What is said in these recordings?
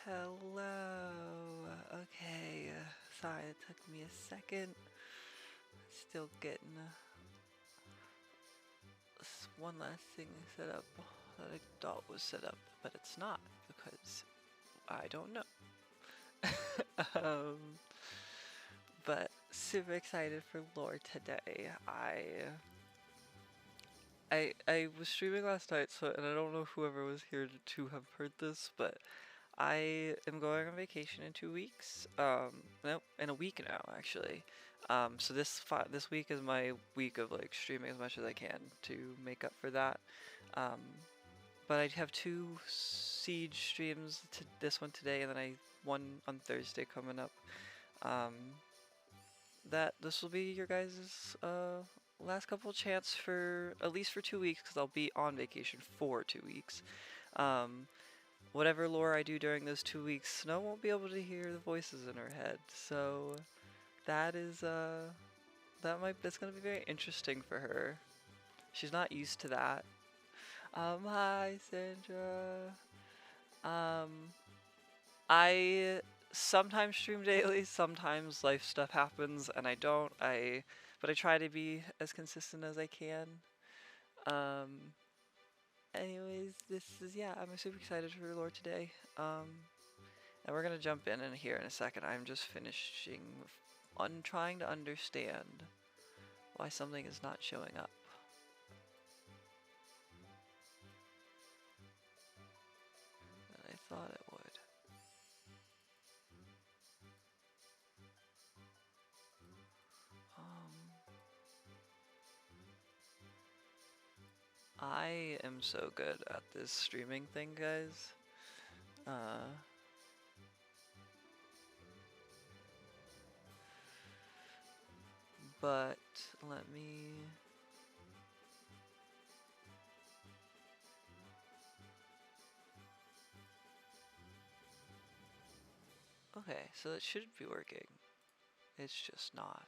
Hello. Okay. Sorry, it took me a second. Still getting one last thing set up that I thought was set up, but it's not because I don't know. um, but super excited for lore today. I was streaming last night, so and I don't know if whoever was here to have heard this, but I am going on vacation in 2 weeks. Nope, in a week now actually. So this week is my week of like streaming as much as I can to make up for that. Um, but I have two Siege streams. This one today, and then one on Thursday coming up. Um, that this will be your guys' last couple chance for at least for 2 weeks, because I'll be on vacation for 2 weeks. Whatever lore I do during those 2 weeks, Snow won't be able to hear the voices in her head. So that is that's gonna be very interesting for her. She's not used to that. Hi Sandra. Um, I sometimes stream daily, sometimes life stuff happens and I don't. But I try to be as consistent as I can. Um, anyways, this is yeah, I'm super excited for lore today. And we're gonna jump in here in a second. I'm just finishing trying to understand why something is not showing up. And I thought it would. I am so good at this streaming thing, guys. But let me... Okay, so it should be working. It's just not.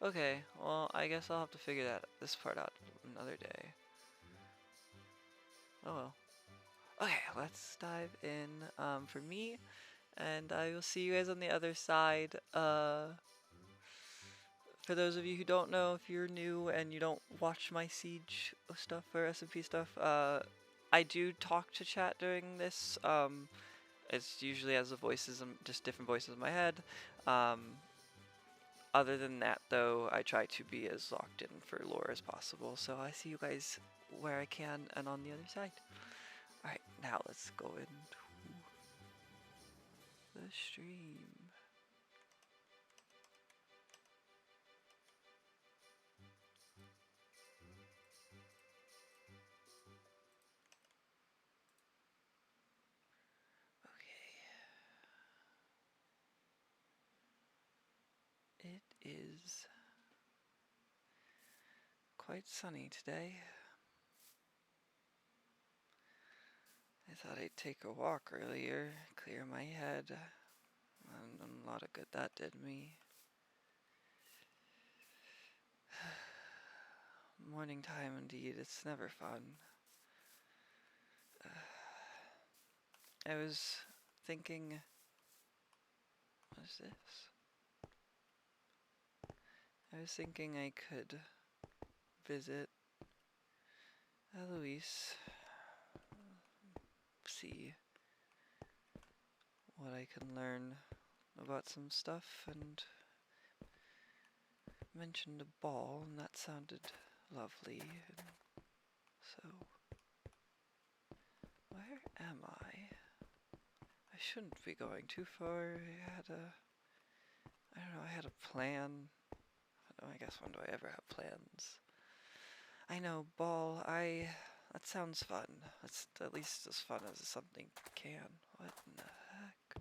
Okay, well, I guess I'll have to figure this part out another day. Oh well. Okay, let's dive in for me, and I will see you guys on the other side. For those of you who don't know, if you're new and you don't watch my Siege stuff or SMP stuff, I do talk to chat during this. It's usually as the voices, just different voices in my head. Other than that, though, I try to be as locked in for lore as possible. So I see you guys where I can and on the other side. Alright, now let's go into the stream. Okay. It is quite sunny today. I thought I'd take a walk earlier, clear my head, and a lot of good that did me. Morning time indeed, it's never fun. I was thinking, what is this? I was thinking I could visit Eloise, see what I can learn about some stuff, and mentioned a ball, and that sounded lovely. And so, where am I? I shouldn't be going too far. I don't know, I had a plan. I guess when do I ever have plans? I know, ball, that sounds fun. That's at least as fun as something can. What in the heck?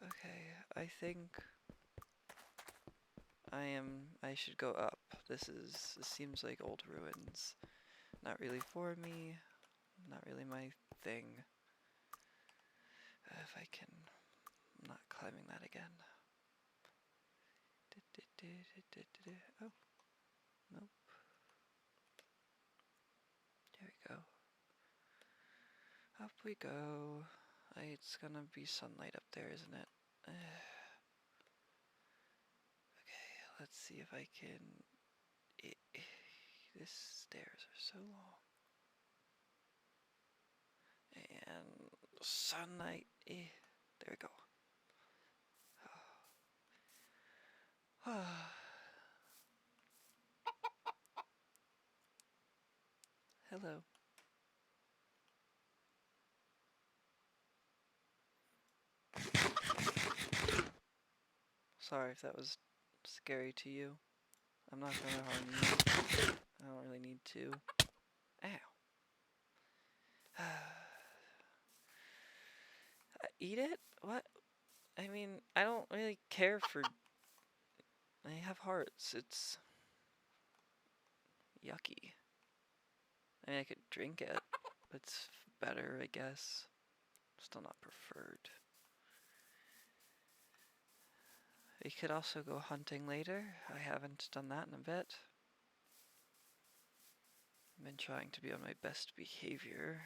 Okay, I think I should go up. This seems like old ruins. Not really for me, not really my thing. If I can not climbing that again. Oh, nope. There we go. Up we go. It's gonna be sunlight up there, isn't it? Okay, let's see if I can... These stairs are so long. And sunlight. There we go. Hello. Sorry if that was scary to you. I'm not gonna harm you. I don't really need to. Ow. Eat it? What? I mean, I don't really care for... I have hearts. It's... yucky. I mean, I could drink it. It's better, I guess. Still not preferred. We could also go hunting later. I haven't done that in a bit. I've been trying to be on my best behavior.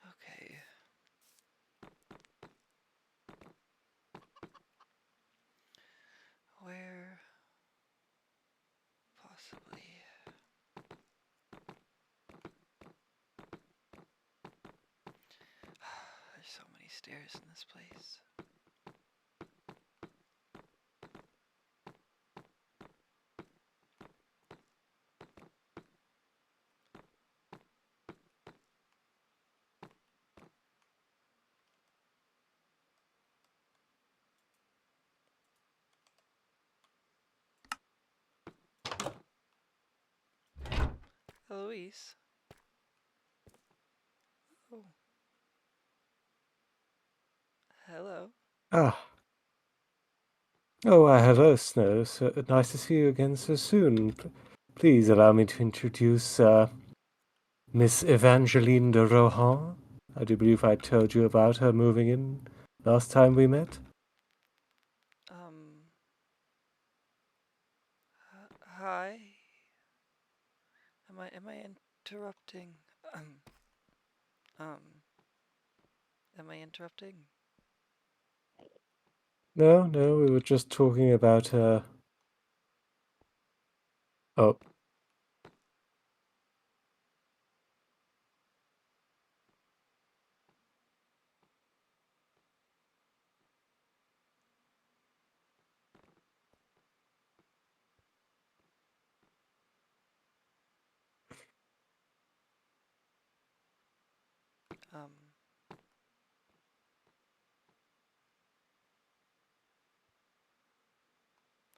Okay. Where? Possibly. There's so many stairs in this place. Eloise? Oh. Hello. Ah. Oh, hello, Snow. So nice to see you again so soon. Please allow me to introduce Miss Evangeline de Rohan. I do believe I told you about her moving in last time we met. Hi. Am I interrupting? Am I interrupting? No, we were just talking about her. Oh.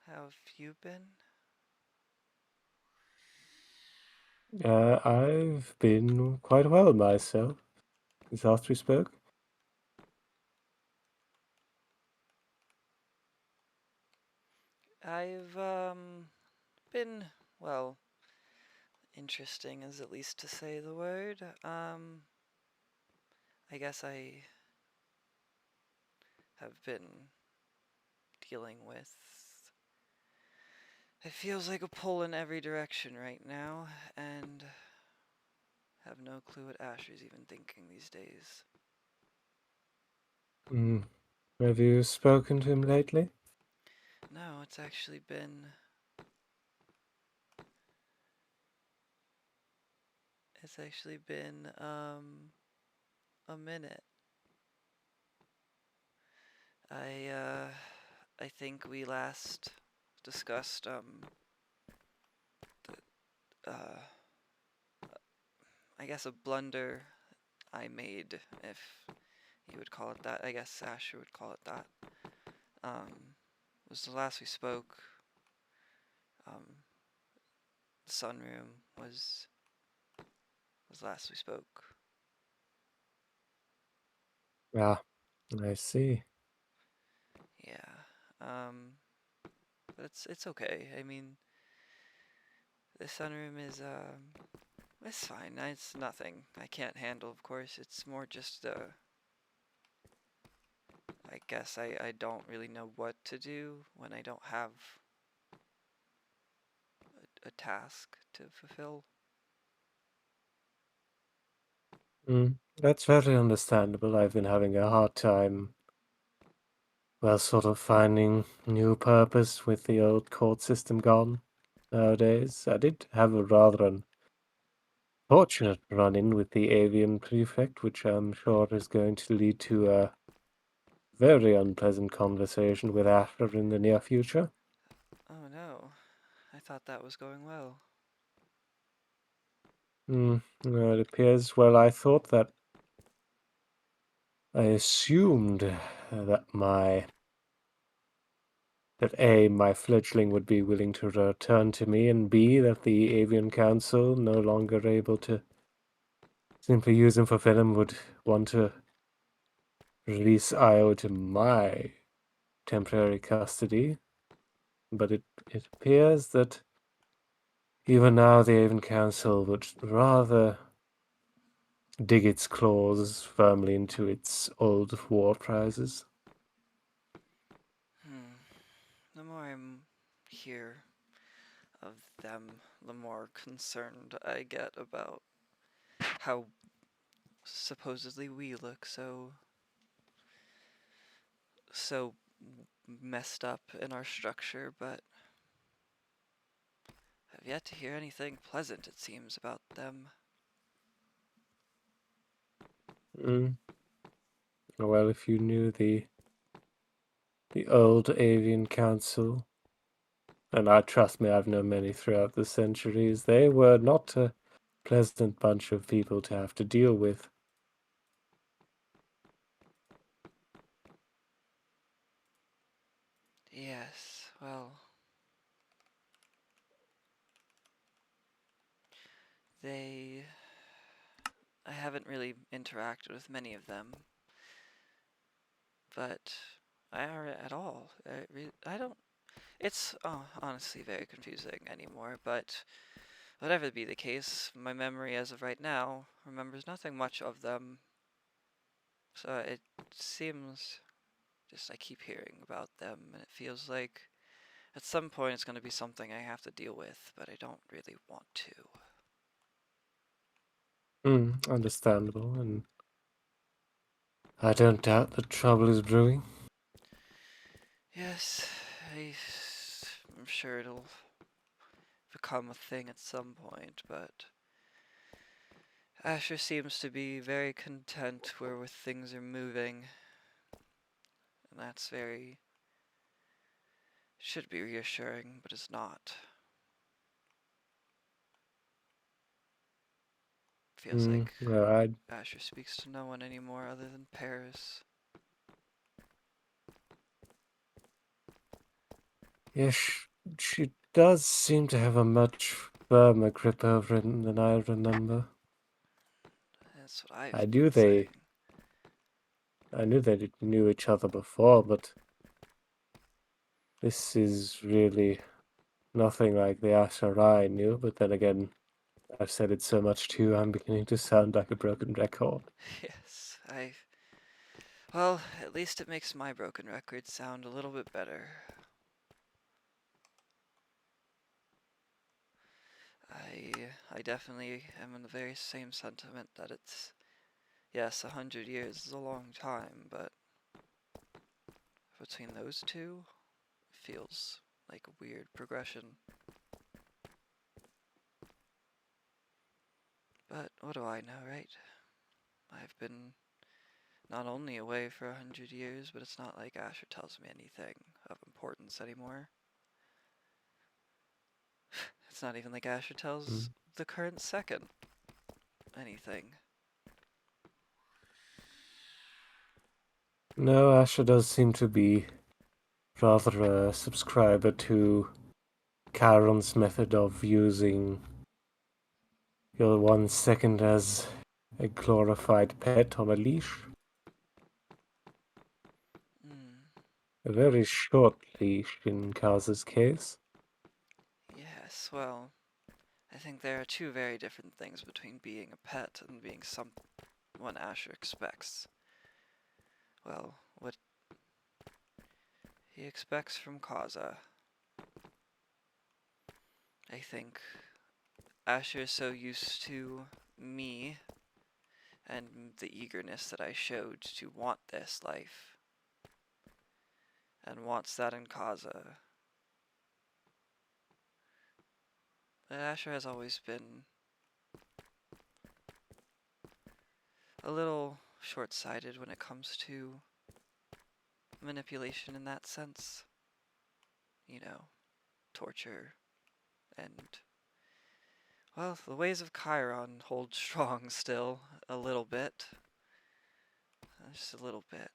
How have you been? I've been quite well myself since last we spoke. I've, been, well, interesting is at least to say the word. I guess I have been dealing with... It feels like a pull in every direction right now, and have no clue what Asher's even thinking these days. Have you spoken to him lately? No, it's actually been... a minute. I think we last discussed, I guess a blunder I made, if you would call it that. I guess Asher would call it that. Was the last we spoke. The sunroom was last we spoke. Ah, I see. Yeah. But it's okay. I mean, the sunroom is It's fine. It's nothing I can't handle, of course. It's more just, I guess I don't really know what to do when I don't have a task to fulfill. That's very understandable. I've been having a hard time, well, sort of finding new purpose with the old court system gone nowadays. I did have a rather unfortunate run-in with the avian prefect, which I'm sure is going to lead to a very unpleasant conversation with Asher in the near future. Oh no, I thought that was going well. No, it appears, well, I thought that I assumed that A, my fledgling would be willing to return to me, and B, that the Avian Council, no longer able to simply use him for venom, would want to release Io to my temporary custody. But it appears that even now the Avian Council would rather dig its claws firmly into its old war prizes. Hmm. The more I'm hear of them, the more concerned I get about how supposedly we look so messed up in our structure, but I've yet to hear anything pleasant, it seems, about them. Mm. Well, if you knew the old Avian Council, and I trust me, I've known many throughout the centuries, they were not a pleasant bunch of people to have to deal with. Yes, well, they. I haven't really interacted with many of them, but I aren't at all. I don't. It's honestly very confusing anymore, but whatever be the case, my memory as of right now remembers nothing much of them, so it seems just I keep hearing about them, and it feels like at some point it's going to be something I have to deal with, but I don't really want to. Understandable, and I don't doubt that trouble is brewing. Yes, I'm sure it'll become a thing at some point, but Asher seems to be very content where things are moving, and that's very should be reassuring, but it's not. Feels like Well, I Asher speaks to no one anymore other than Paris. yes, she does seem to have a much firmer grip over it than I remember. That's what I've I been knew they, saying. I knew they knew each other before, but this is really nothing like the Asher I knew. But then again, I've said it so much too, I'm beginning to sound like a broken record. Yes, well, at least it makes my broken record sound a little bit better. I definitely am in the very same sentiment that it's, yes, 100 years is a long time, but between those two, it feels like a weird progression. But what do I know, right? I've been not only away for 100 years, but it's not like Asher tells me anything of importance anymore. It's not even like Asher Mm. tells the current second anything. No, Asher does seem to be rather a subscriber to Charon's method of using your 1 second as a glorified pet on a leash. Hmm. A very short leash in Kaz's case. Yes, well, I think there are two very different things between being a pet and being someone Asher expects. Well, what he expects from Kaza. I think Asher is so used to me and the eagerness that I showed to want this life, and wants that in Kaza. But Asher has always been a little short-sighted when it comes to manipulation in that sense. You know, torture, and, well, the ways of Chiron hold strong still, a little bit. Just a little bit.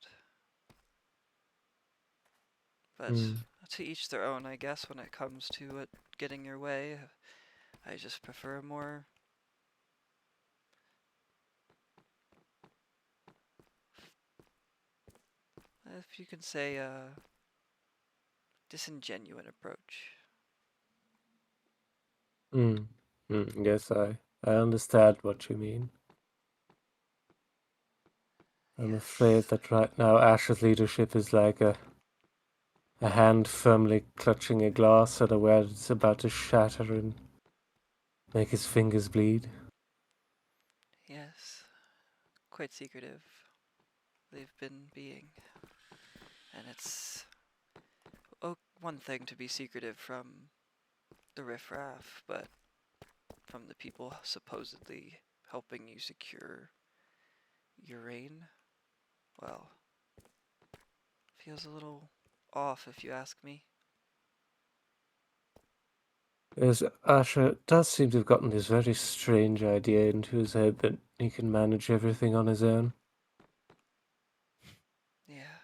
But to each their own, I guess, when it comes to it getting your way. I just prefer a more if you can say, disingenuine approach. Yes, I understand what you mean. I'm afraid Yes. that right now Ash's leadership is like a hand firmly clutching a glass unaware that it's about to shatter and make his fingers bleed. Yes. Quite secretive. They've been being. And it's one thing to be secretive from the riffraff, but from the people supposedly helping you secure your reign, well, feels a little off if you ask me. As Asher does seem to have gotten this very strange idea into his head that he can manage everything on his own. Yeah,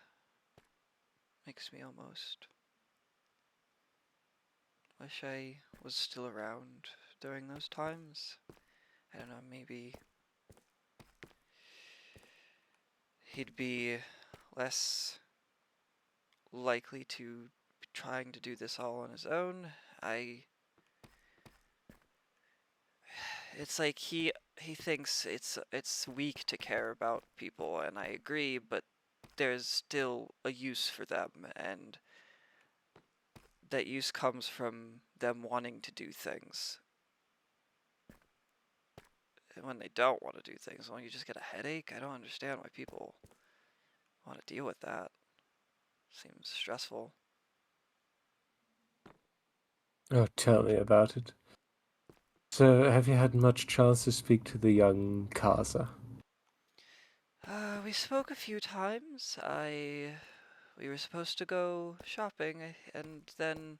makes me almost wish I was still around during those times. I don't know, maybe he'd be less likely to be trying to do this all on his own. It's like he thinks it's weak to care about people, and I agree, but there's still a use for them, and that use comes from them wanting to do things. And when they don't want to do things, well, you just get a headache. I don't understand why people want to deal with that. Seems stressful. Oh, tell me about it. So, have you had much chance to speak to the young Kaza? We spoke a few times. We were supposed to go shopping, and then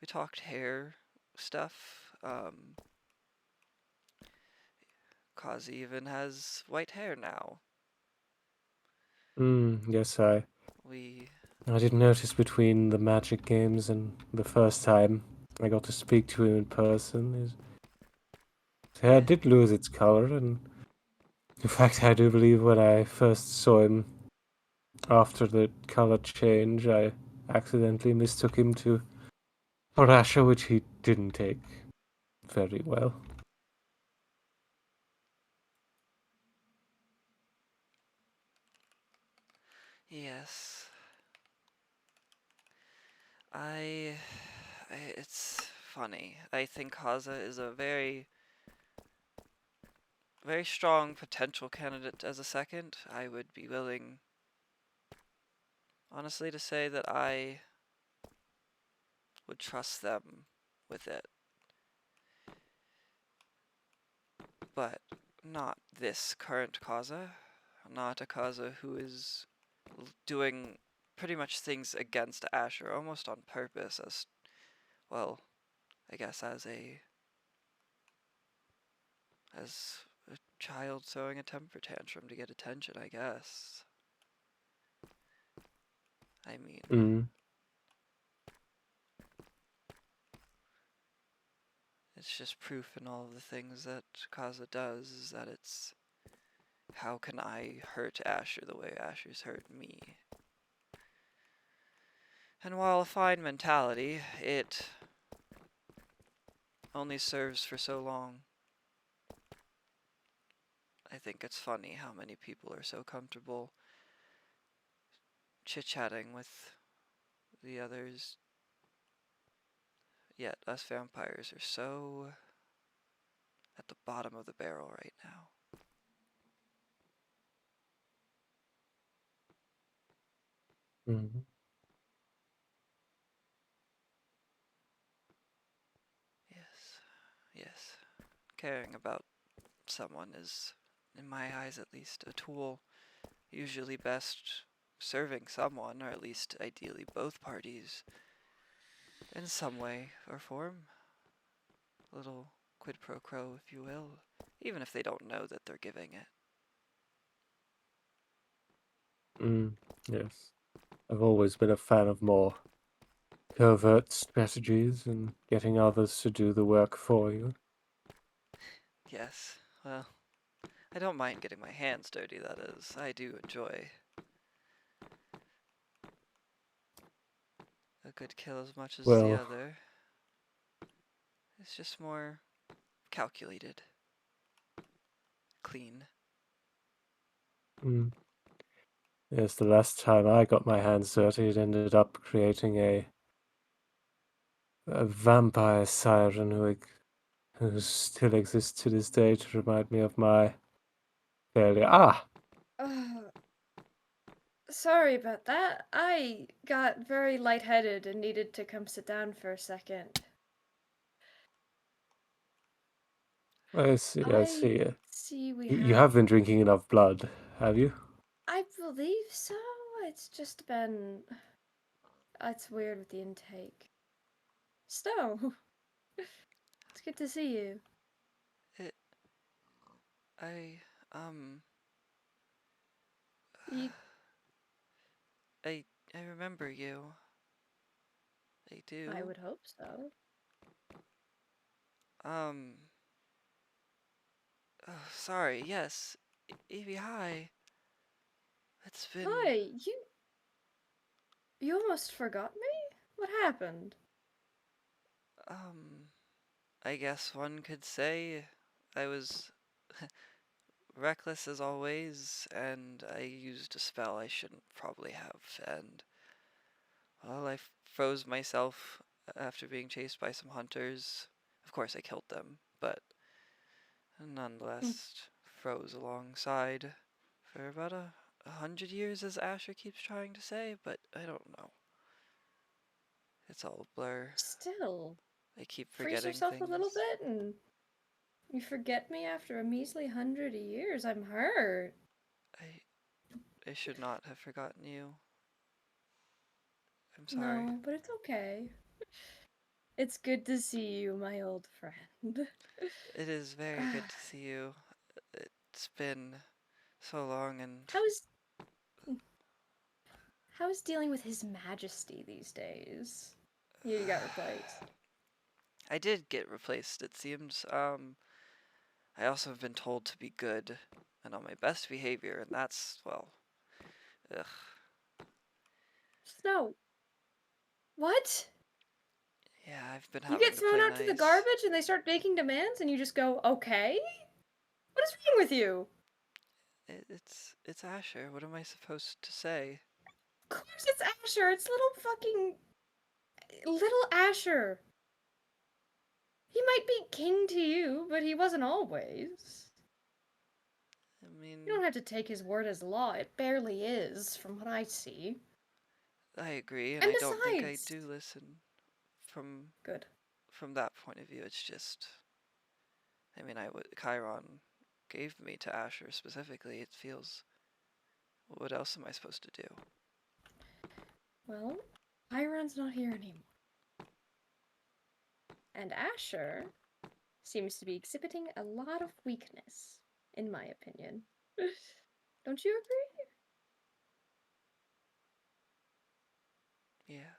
we talked hair stuff. Kazi even has white hair now. Yes, We, I did notice between the magic games and the first time I got to speak to him in person, his hair yeah, did lose its color, and in fact, I do believe when I first saw him after the color change, I accidentally mistook him to Horasha, which he didn't take very well. yes. It's funny. I think Haza is a very strong potential candidate as a second. I would be willing, honestly, to say that I would trust them with it. But not this current Kaza. Not a Kaza who is doing pretty much things against Asher, almost on purpose, as, well, I guess as a child throwing a temper tantrum to get attention, I guess. I mean, Mm. it's just proof in all of the things that Kaza does, is that it's, how can I hurt Asher the way Asher's hurt me? And while a fine mentality, it only serves for so long. I think it's funny how many people are so comfortable chit-chatting with the others, yet us vampires are so at the bottom of the barrel right now. Mhm. Yes, yes. Caring about someone is, in my eyes at least, a tool usually best serving someone, or at least ideally both parties, in some way or form. A little quid pro quo, if you will, even if they don't know that they're giving it. Yes. I've always been a fan of more covert strategies and getting others to do the work for you. Yes, well, I don't mind getting my hands dirty, that is. I do enjoy a good kill as much as the Well, other. It's just more calculated, clean. mm, yes, the last time I got my hands dirty, it ended up creating a vampire siren who still exists to this day to remind me of my failure. Ah! Uh, Sorry about that. I got very lightheaded and needed to come sit down for a second. I see, I I see. see we You have. have been drinking enough blood, have you? I believe so. It's just been. It's weird with the intake. So, it's good to see you. It, I, um, You. I, I remember you. I I do. would hope so. Um, oh, sorry, yes. Evie, hi. It's been, Hi, you. You almost forgot me? What happened? um, I guess one could say I was reckless as always, and I used a spell I shouldn't probably have, and, well, I froze myself after being chased by some hunters. Of course, I killed them, but Hmm. nonetheless froze alongside for about 100 years, as Asher keeps trying to say, but I don't know. It's all a blur. Still, I keep freeze forgetting yourself a little things. bit and you forget me after a measly 100 years. I'm hurt. I I should not have forgotten you. I'm sorry. No, but it's okay. It's good to see you, my old friend. It is very good to see you. It's been so long, and How's how's dealing with His Majesty these days? You got replaced. I did get replaced, it seems. I also have been told to be good and on my best behavior, and that's, well, ugh. Snow, what? Yeah, I've been You having get to thrown play out to the nice. garbage and they start making demands and you just go, okay? What is wrong with you? It's Asher. What am I supposed to say? Of course it's Asher. It's little Asher. He might be king to you, but he wasn't always. I You mean, don't have to take his word as law. It barely is, from what I see. I agree, and And I don't think I besides, do listen from good. from that point of view. It's just, I mean, I would Chiron gave me to Asher specifically. It feels. What else am I supposed to do? Well, Chiron's not here anymore. And Asher seems to be exhibiting a lot of weakness, in my opinion. Don't you Yeah,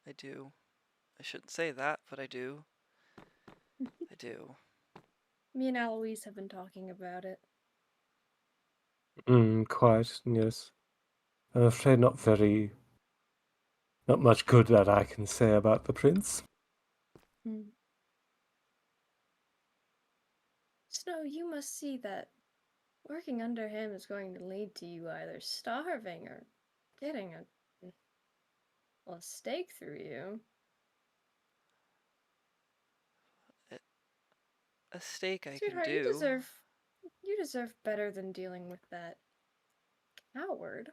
I do. I shouldn't say that, but I do. agree? I do. Me and Eloise have been talking about it. Quite, yes. I'm afraid not much good that I can say about the prince. Hmm. Snow, you must see that working under him is going to lead to you either starving or getting a stake through you. A steak I can Sweetheart, do. you deserve better than dealing with that coward.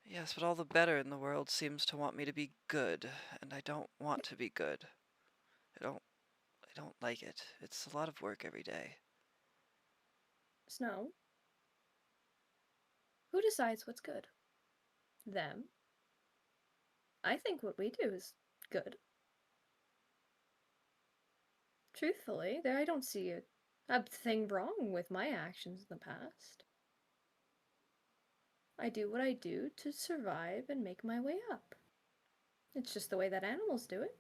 Yes, but all the better in the world seems to want me to be good, and I don't want to be good. I don't I don't like it. It's a lot of work every day. Snow, who decides what's good? Them? I think what we do is good. Truthfully, I don't see a thing wrong with my actions in the past. I do what I do to survive and make my way up. It's just the way that animals do it.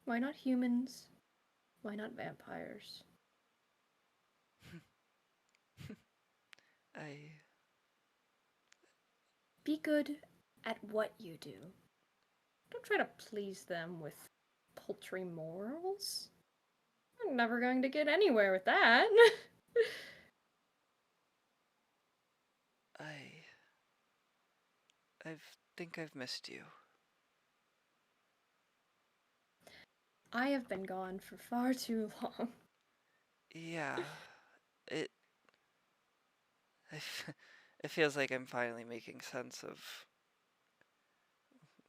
Why not humans? Why not vampires? I Be good at what you do. Don't try to please them with paltry morals. I'm never going to get anywhere with that. I I think I've missed you. I have been gone for far too long. Yeah, it it feels like I'm finally making sense of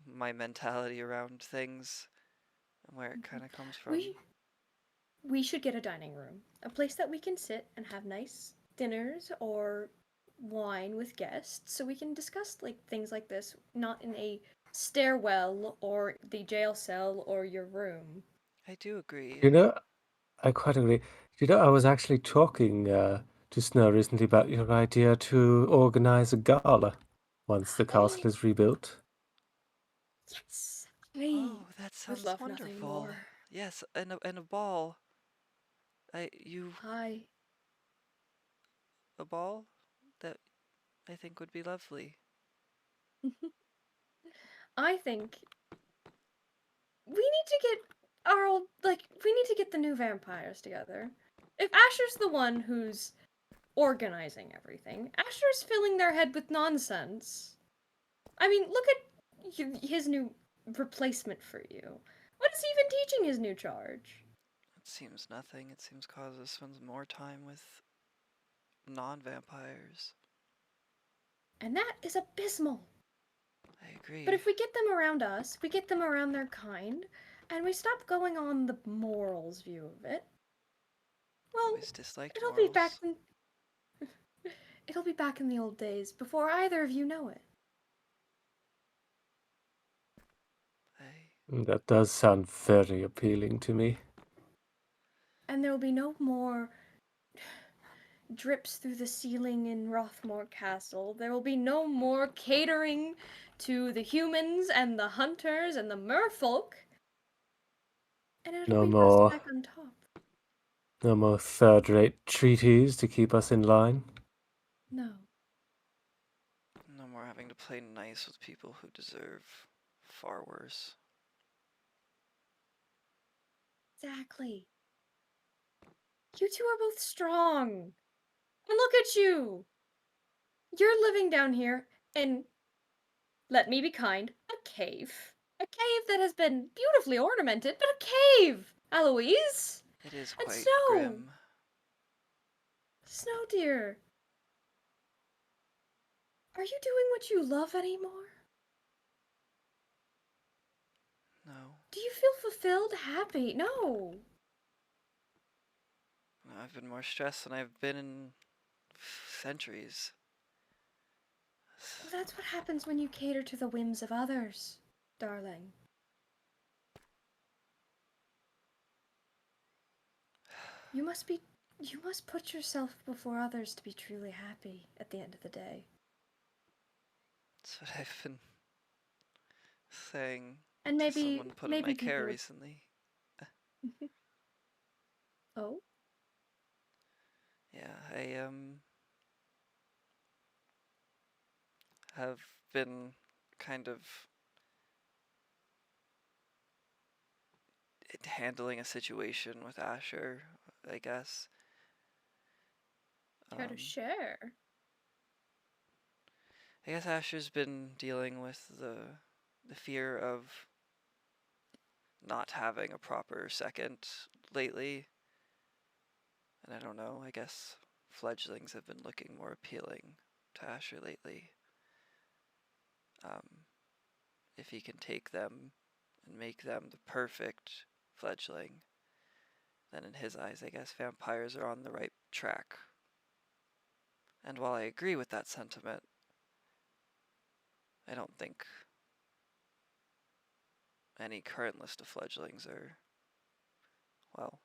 my mentality around things and where it kind of comes from. We we should get a dining room, a place that we can sit and have nice dinners or wine with guests so we can discuss things like this not in a stairwell or the jail cell or your room. I do agree. You know, I quite agree. You know, I was actually talking to Snow recently about your idea to organize a gala once the Oh, castle is rebuilt. yes. I Oh, that would sounds love nothing wonderful. more. Yes, and a ball. You I a ball that I think would be lovely. I think we need to get our old we need to get the new vampires together. If Asher's the one who's organizing everything, Asher's filling their head with nonsense. I mean, look at his new replacement for you. What is he even teaching his new charge? It seems nothing. It seems Kazuha spends more time with non-vampires. And that is abysmal. I But agree. if we get them around us, we get them around their kind, and we stop going on the morals view of it, well, Always disliked it'll be back morals. in it'll be back in the old days before either of you know it. I That does sound very appealing to me. And there will be no more drips through the ceiling in Rothmore Castle. There will be no more catering to the humans and the hunters and the merfolk. And it'll No be us more, back on top. no more third-rate treaties to keep us in line. No. no more having to play nice with people who deserve far worse. Exactly. You two are both strong. And look at you. You're living down here in, let me be kind, a cave. A cave that has been beautifully ornamented, but a cave, Eloise. It is And quite Snow. grim. Snow dear. Are you doing what you love anymore? No. Do you feel fulfilled, happy? No. I've been more stressed than I've been in centuries. Well, that's what happens when you cater to the whims of others, darling. You must be you must put yourself before others to be truly happy at the end of the day. That's what I've been saying And to maybe someone put in my maybe care people would recently. Oh, Yeah, I have been kind of handling a situation with Asher, I guess, Care to share? I guess Asher's been dealing with the fear of not having a proper second lately. And I don't know, I guess fledglings have been looking more appealing to Asher lately. If he can take them and make them the perfect fledgling, then in his eyes, I guess vampires are on the right track. And while I agree with that sentiment, I don't think any current list of fledglings are, well,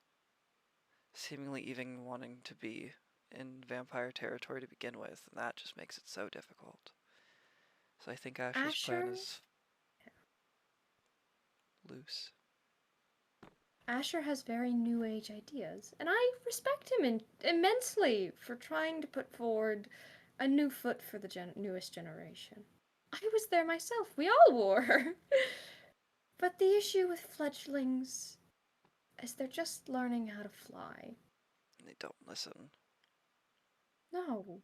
seemingly even wanting to be in vampire territory to begin with, and that just makes it so difficult. So I think Asher's plan is loose. Asher has very new age ideas, and I respect him immensely for trying to put forward a new foot for the newest generation. I was there myself. We all were. But the issue with fledglings is they're just learning how to fly. They don't listen. No.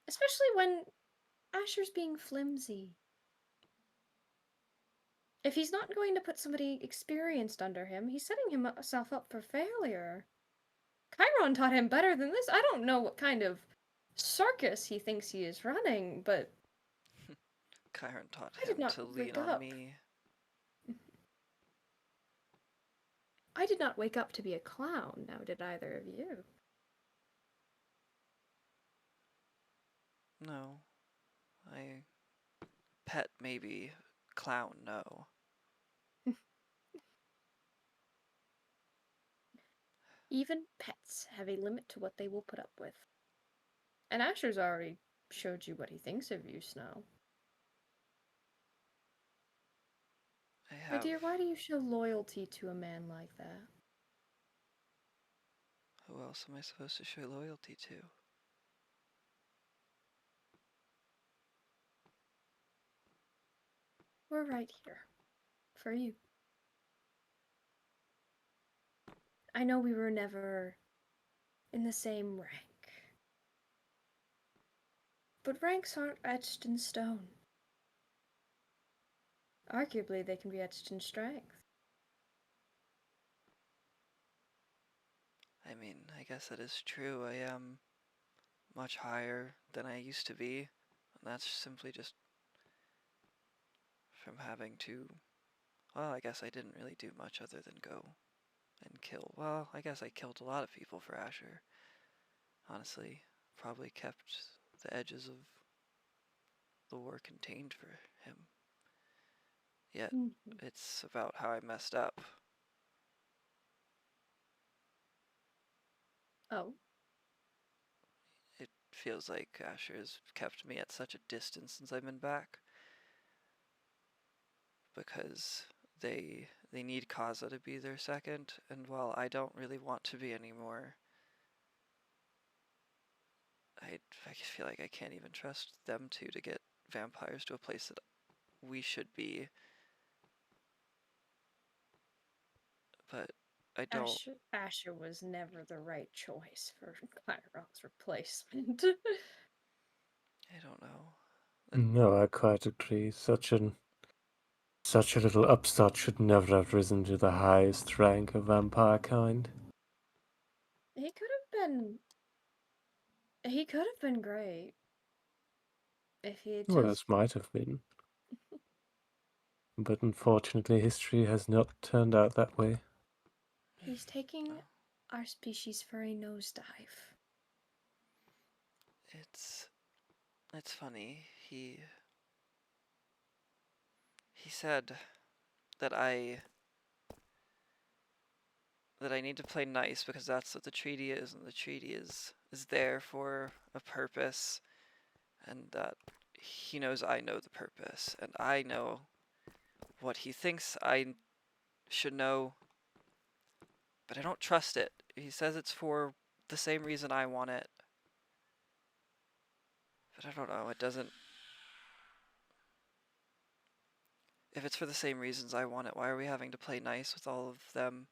Especially when Asher's being flimsy. If he's not going to put somebody experienced under him, he's setting himself up for failure. Chiron taught him better than this. I don't know what kind of circus he thinks he is running, but Chiron taught I did him not to lean wake on up. me. I did not wake up to be a clown, now did either of you? No. Pet maybe, clown no. Even pets have a limit to what they will put up with. And Asher's already showed you what he thinks of you, Snow. My dear, why do you show loyalty to a man like that? Who else am I supposed to show loyalty to? We're right here. For you. I know we were never in the same rank. But ranks aren't etched in stone. Arguably, they can be etched in strength. I mean, I guess that is true. I am much higher than I used to be. And that's simply just from having to, well, I guess I didn't really do much other than go and kill. Well, I guess I killed a lot of people for Asher. Honestly, probably kept the edges of the war contained for him. Yet, it's about how I messed up. Oh? It feels like Asher has kept me at such a distance since I've been back. Because they need Kaza to be their second, and while I don't really want to be anymore, I feel like I can't even trust them two to get vampires to a place that we should be. But I don't. Asher was never the right choice for Chiron's replacement. I don't know. No, I quite agree. Such a little upstart should never have risen to the highest rank of vampire kind. He could have been. He could have been great. If he had Well, just. this might have been. But unfortunately, history has not turned out that way. He's taking our species for a nosedive. It's funny. He said that I need to play nice because that's what the treaty is, and the treaty is there for a purpose, and that he knows I know the purpose, and I know what he thinks I should know, but I don't trust it. He says it's for the same reason I want it, but I don't know, it doesn't. If it's for the same reasons I want it, why are we having to play nice with all of them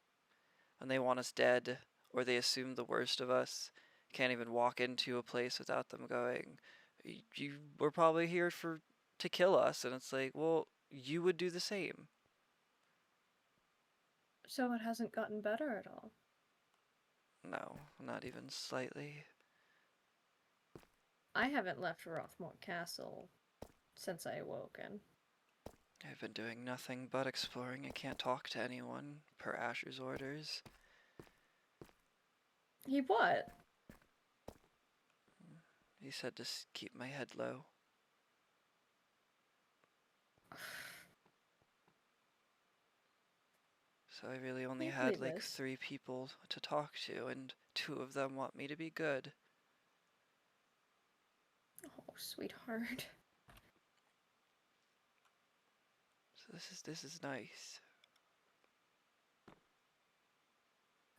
when they want us dead, or they assume the worst of us? can't even walk into a place without them going, you were probably here to kill us. And it's like, well, you would do the same. So it hasn't gotten better at all. No, not even slightly. I haven't left Rothmore Castle since I awoken. I've been doing nothing but exploring. I can't talk to anyone, per Asher's orders. He what? He said to keep my head low. So I really only Can't had believe like this. 3 people to talk to, and 2 of them want me to be good. Oh, sweetheart. So this is nice.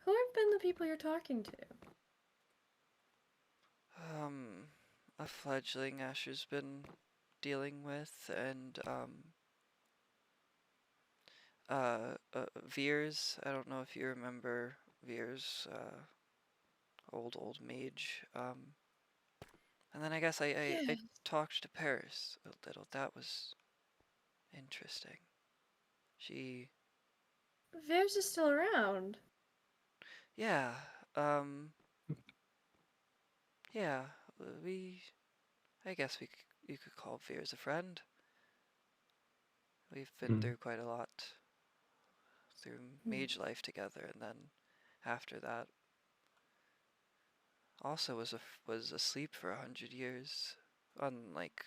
Who have been the people you're talking to? A fledgling Asher's been dealing with, and Veers. I don't know if you remember Veers, old mage. And then I guess I Yeah. talked to Paris a little. That was interesting. She, Veers is still around. yeah, um, yeah. We, I guess you could call Veers a friend. We've been through quite a lot through mage life together, and then after that, also was asleep for 100 years. Unlike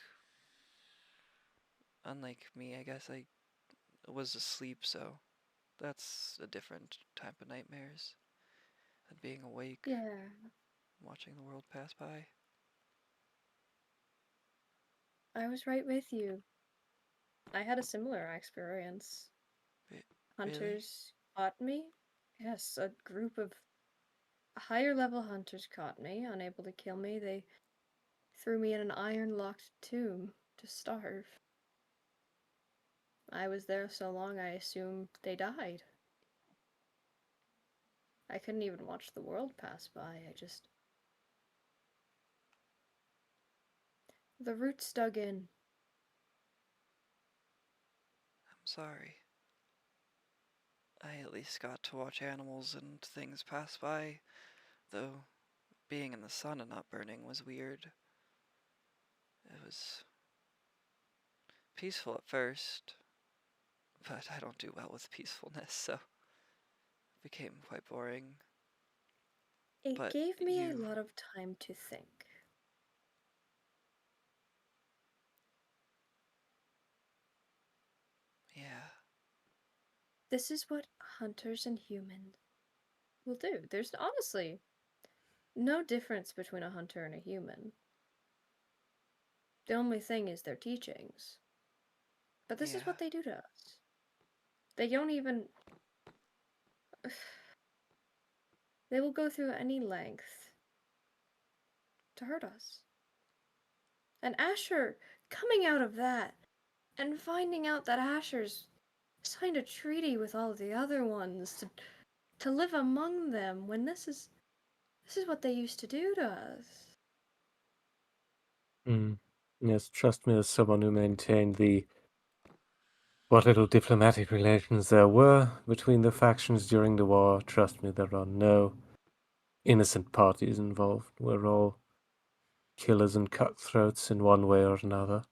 unlike me, I guess I was asleep, so that's a different type of nightmares than being awake, Yeah. watching the world pass by. I was right with you. I had a similar experience. Really? Hunters caught me. Yes, a group of higher level hunters caught me, unable to kill me. They threw me in an iron locked tomb to starve. I was there so long I assumed they died. I couldn't even watch the world pass by. The roots dug in. I'm sorry. I at least got to watch animals and things pass by, though being in the sun and not burning was weird. It was peaceful at first, but I don't do well with peacefulness, so it became quite boring. It But gave me a you, lot of time to think. yeah, This is what hunters and humans will do. There's honestly no difference between a hunter and a human. The only thing is their teachings. But this is yeah, what they do to us. They don't even. They will go through any length to hurt us. And Asher, coming out of that, and finding out that Asher's signed a treaty with all the other ones to live among them when this is what they used to do to us. Yes, trust me, as someone who maintained what little diplomatic relations there were between the factions during the war, trust me, there are no innocent parties involved. We're all killers and cutthroats in one way or another.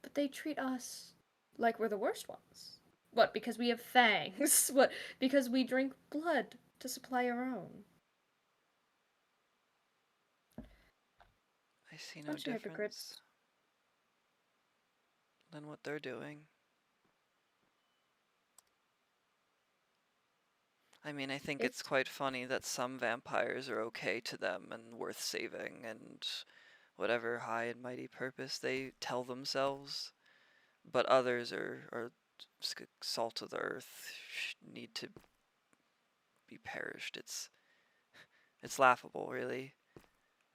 But they treat us like we're the worst ones. What, because we have fangs? What, because we drink blood to supply our own? I see no Bunch of difference hypocrites. than what they're doing. I mean, I think it's It's quite funny that some vampires are okay to them and worth saving, and whatever high and mighty purpose they tell themselves, but others are salt of the earth, need to be perished. It's laughable, really.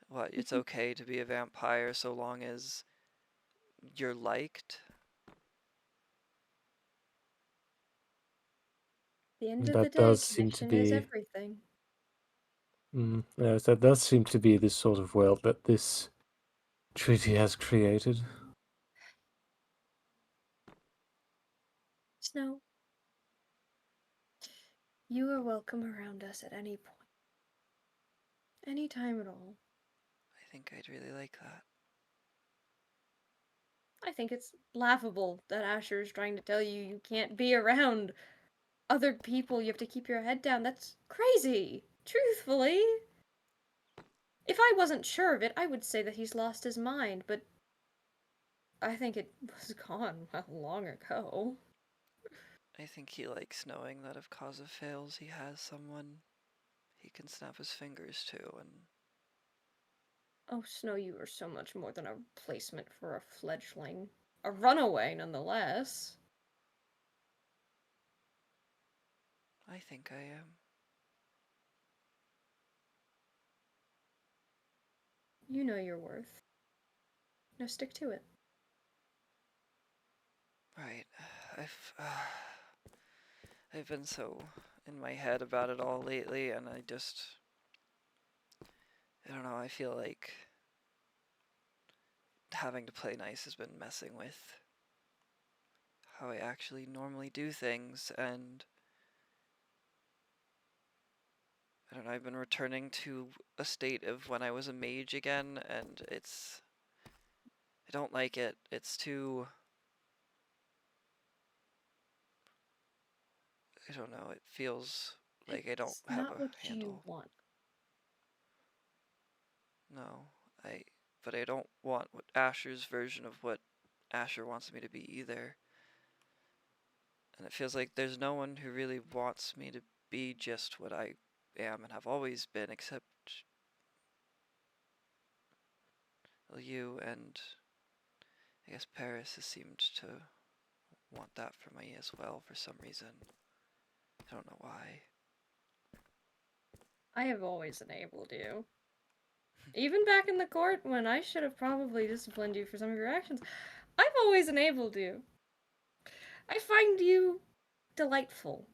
What, it's okay to be a vampire so long as you're liked? the end of the That day, does seem to connection is be everything. Yes, that does seem to be the sort of world that this treaty has created. Snow, you are welcome around us at any point. Any time at all. I think I'd really like that. I think it's laughable that Asher is trying to tell you you can't be around other people. You have to keep your head down. That's crazy. Truthfully. If I wasn't sure of it, I would say that he's lost his mind, but I think it was gone long ago. I think he likes knowing that if Kaza fails, he has someone he can snap his fingers to, and Oh, Snow, you are so much more than a replacement for a fledgling. A runaway, nonetheless. I think I am. You know your worth. Now stick to it. Right. I've been so in my head about it all lately, and I don't know, I feel like having to play nice has been messing with how I actually normally do things, and I don't know, I've been returning to a state of when I was a mage again, and I don't like it. It's too, I don't know, it feels like I don't It's have not a what you handle. want. No, but I don't want what Asher's version of what Asher wants me to be either. And it feels like there's no one who really wants me to be just what I am and have always been, except you, and I guess Paris has seemed to want that for me as well for some reason. I don't know why. I have always enabled you. Even back in the court when I should have probably disciplined you for some of your actions, I've always enabled you. I find you delightful.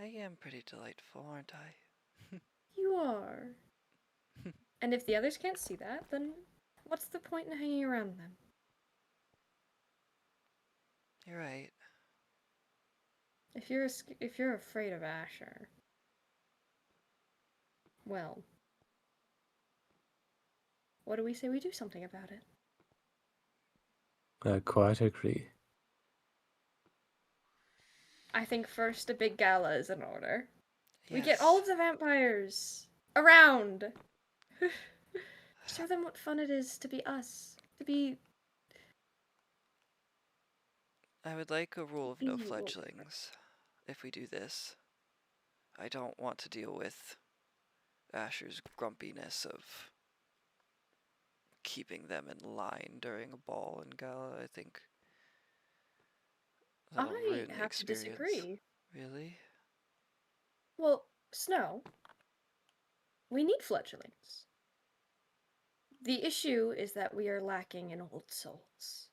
I am pretty delightful, aren't I? You are. And if the others can't see that, then what's the point in hanging around them? You're right. If you're afraid of Asher, well, what do we say we do something about it? I quite agree. I think first a big gala is in order. We get all Yes. of the vampires around. Show them what fun it is to be us. To be I would like a rule of no you. fledglings if we do this. I don't want to deal with Asher's grumpiness of keeping them in line during a ball in Gala. I think that'll I ruin the have to experience. disagree. Really? Well, Snow, we need fledglings. The issue is that we are lacking in old souls,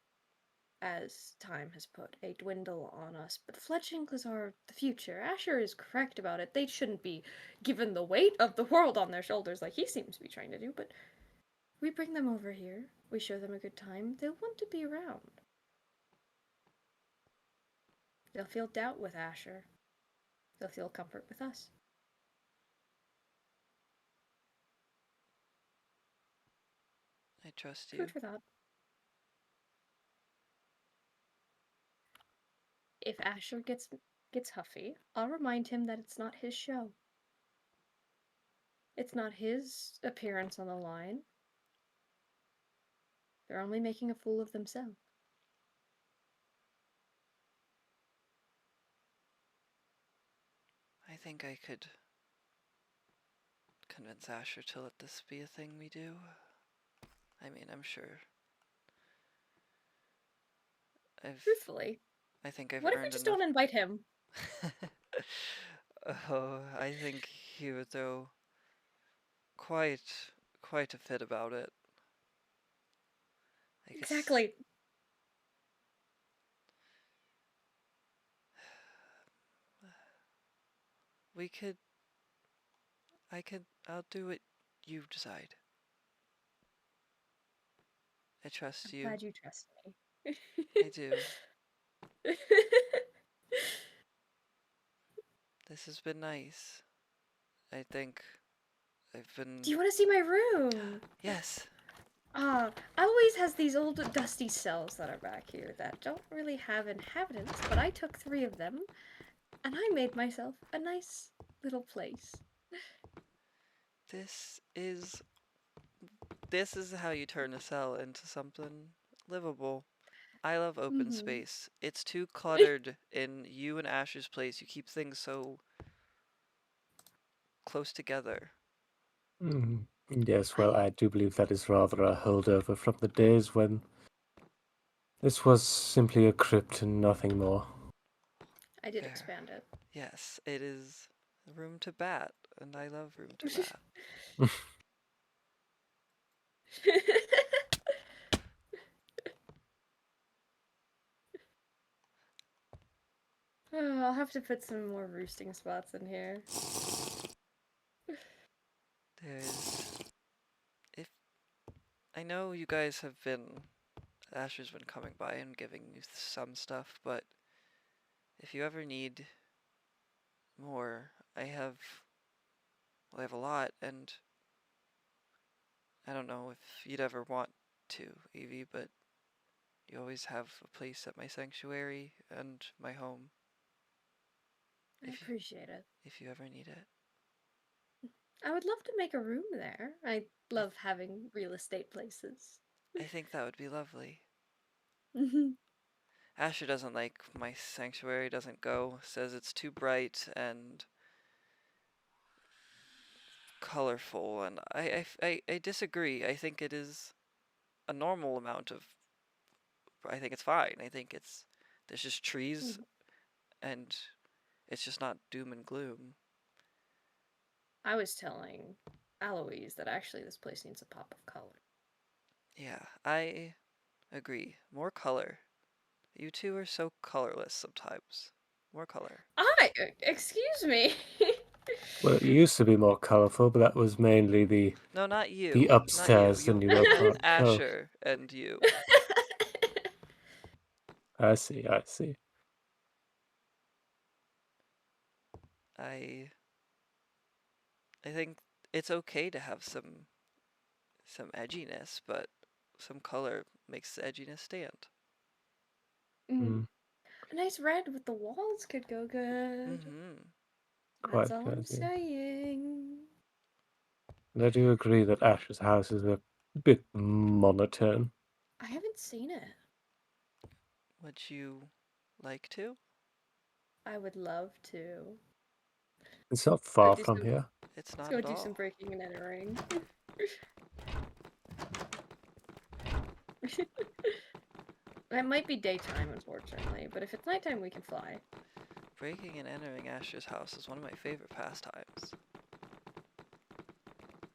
as time has put a dwindle on us. But fledglings are the future. Asher is correct about it. They shouldn't be given the weight of the world on their shoulders like he seems to be trying to do, but we bring them over here, we show them a good time, they'll want to be around. They'll feel doubt with Asher. They'll feel comfort with us. I trust you. Food for thought. If Asher gets huffy, I'll remind him that it's not his show. It's not his appearance on the line. They're only making a fool of themselves. I think I could convince Asher to let this be a thing we do. I mean, I'm sure Truthfully, I think I've what if we earned just enough. don't invite him? Oh, I think he would throw quite quite a fit about it. I guess Exactly. we could I'll do what you decide. I trust I'm you. glad you trust me. I do. This has been nice. I think I've been. Do you want to see my room? Yes. Eloise has these old dusty cells that are back here that don't really have inhabitants, but I took 3 of them, and I made myself a nice little place. This is. This is how you turn a cell into something livable. I love open Mm-hmm. space. It's too cluttered in you and Ash's place. You keep things so close together. Mm. Yes, well, I I do believe that is rather a holdover from the days when this was simply a crypt and nothing more. I did Fair. expand it. Yes, it is room to bat, and I love room to bat. Oh, I'll have to put some more roosting spots in here. There's. If. I know you guys have been. Asher's been coming by and giving you some stuff, but if you ever need more, I have. Well, I have a lot, and I don't know if you'd ever want to, Evie, but you always have a place at my sanctuary and my home I if you, appreciate it. if you ever need it. I would love to make a room there. I I, love having real estate places. I think that would be lovely. Mhm. Asher doesn't like my sanctuary, doesn't go, says it's too bright and colorful, and I disagree. I think it is a normal amount of. I think it's fine. I think it's. There's just trees, and it's just not doom and gloom. I was telling Eloise that actually this place needs a pop of color. Yeah, I agree. More color. You two are so colorless sometimes. More color. Excuse me. Well, it used to be more colourful, but that was mainly No, not the you. Not you. upstairs, the You new I meant apartment. Oh, Asher and you. I see, I see. I I think it's okay to have some edginess, but some color makes the edginess stand. Mm, Mm, a nice red with the walls could go good. Mm-hmm. That's quite all I'm good, yeah. saying. And I do agree that Ash's house is a bit monotone. I haven't seen it. Would you like to? I would love to. It's not Go far do from some. here. It's Let's not go at do some all. breaking and entering. It might be daytime, unfortunately, but if it's nighttime, we can fly. Breaking and entering Asher's house is one of my favorite pastimes.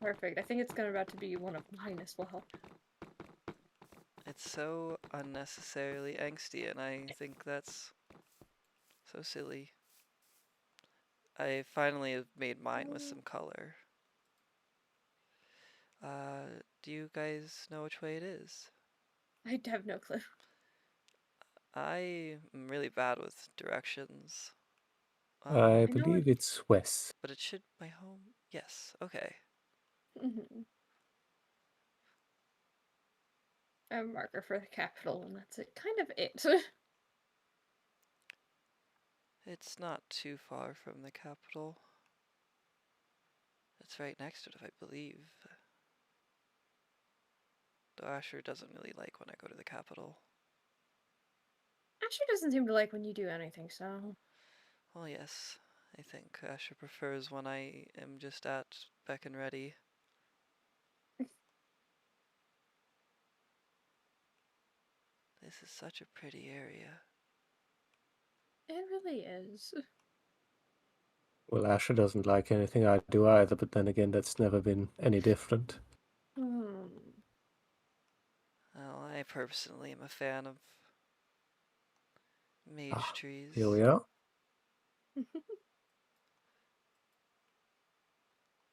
Perfect. I think it's gonna about to be one of mine as well. It's so unnecessarily angsty, and I think that's so silly. I finally have made mine with some color. Do you guys know which way it is? I have no clue. I am really bad with directions. I I know it. believe it's west. But it should my home. Yes. Okay. Mhm. A marker for the capital, and that's it. Kind of it. It's not too far from the capital. It's right next to it, I believe. Though Asher doesn't really like when I go to the capital. Asher doesn't seem to like when you do anything, so. Well, yes. I think Asher prefers when I am just at beck and ready. This is such a pretty area. It really is. Well, Asher doesn't like anything I do either, but then again, that's never been any different. Hmm. Well, I personally am a fan of mage Ah, here trees. we are.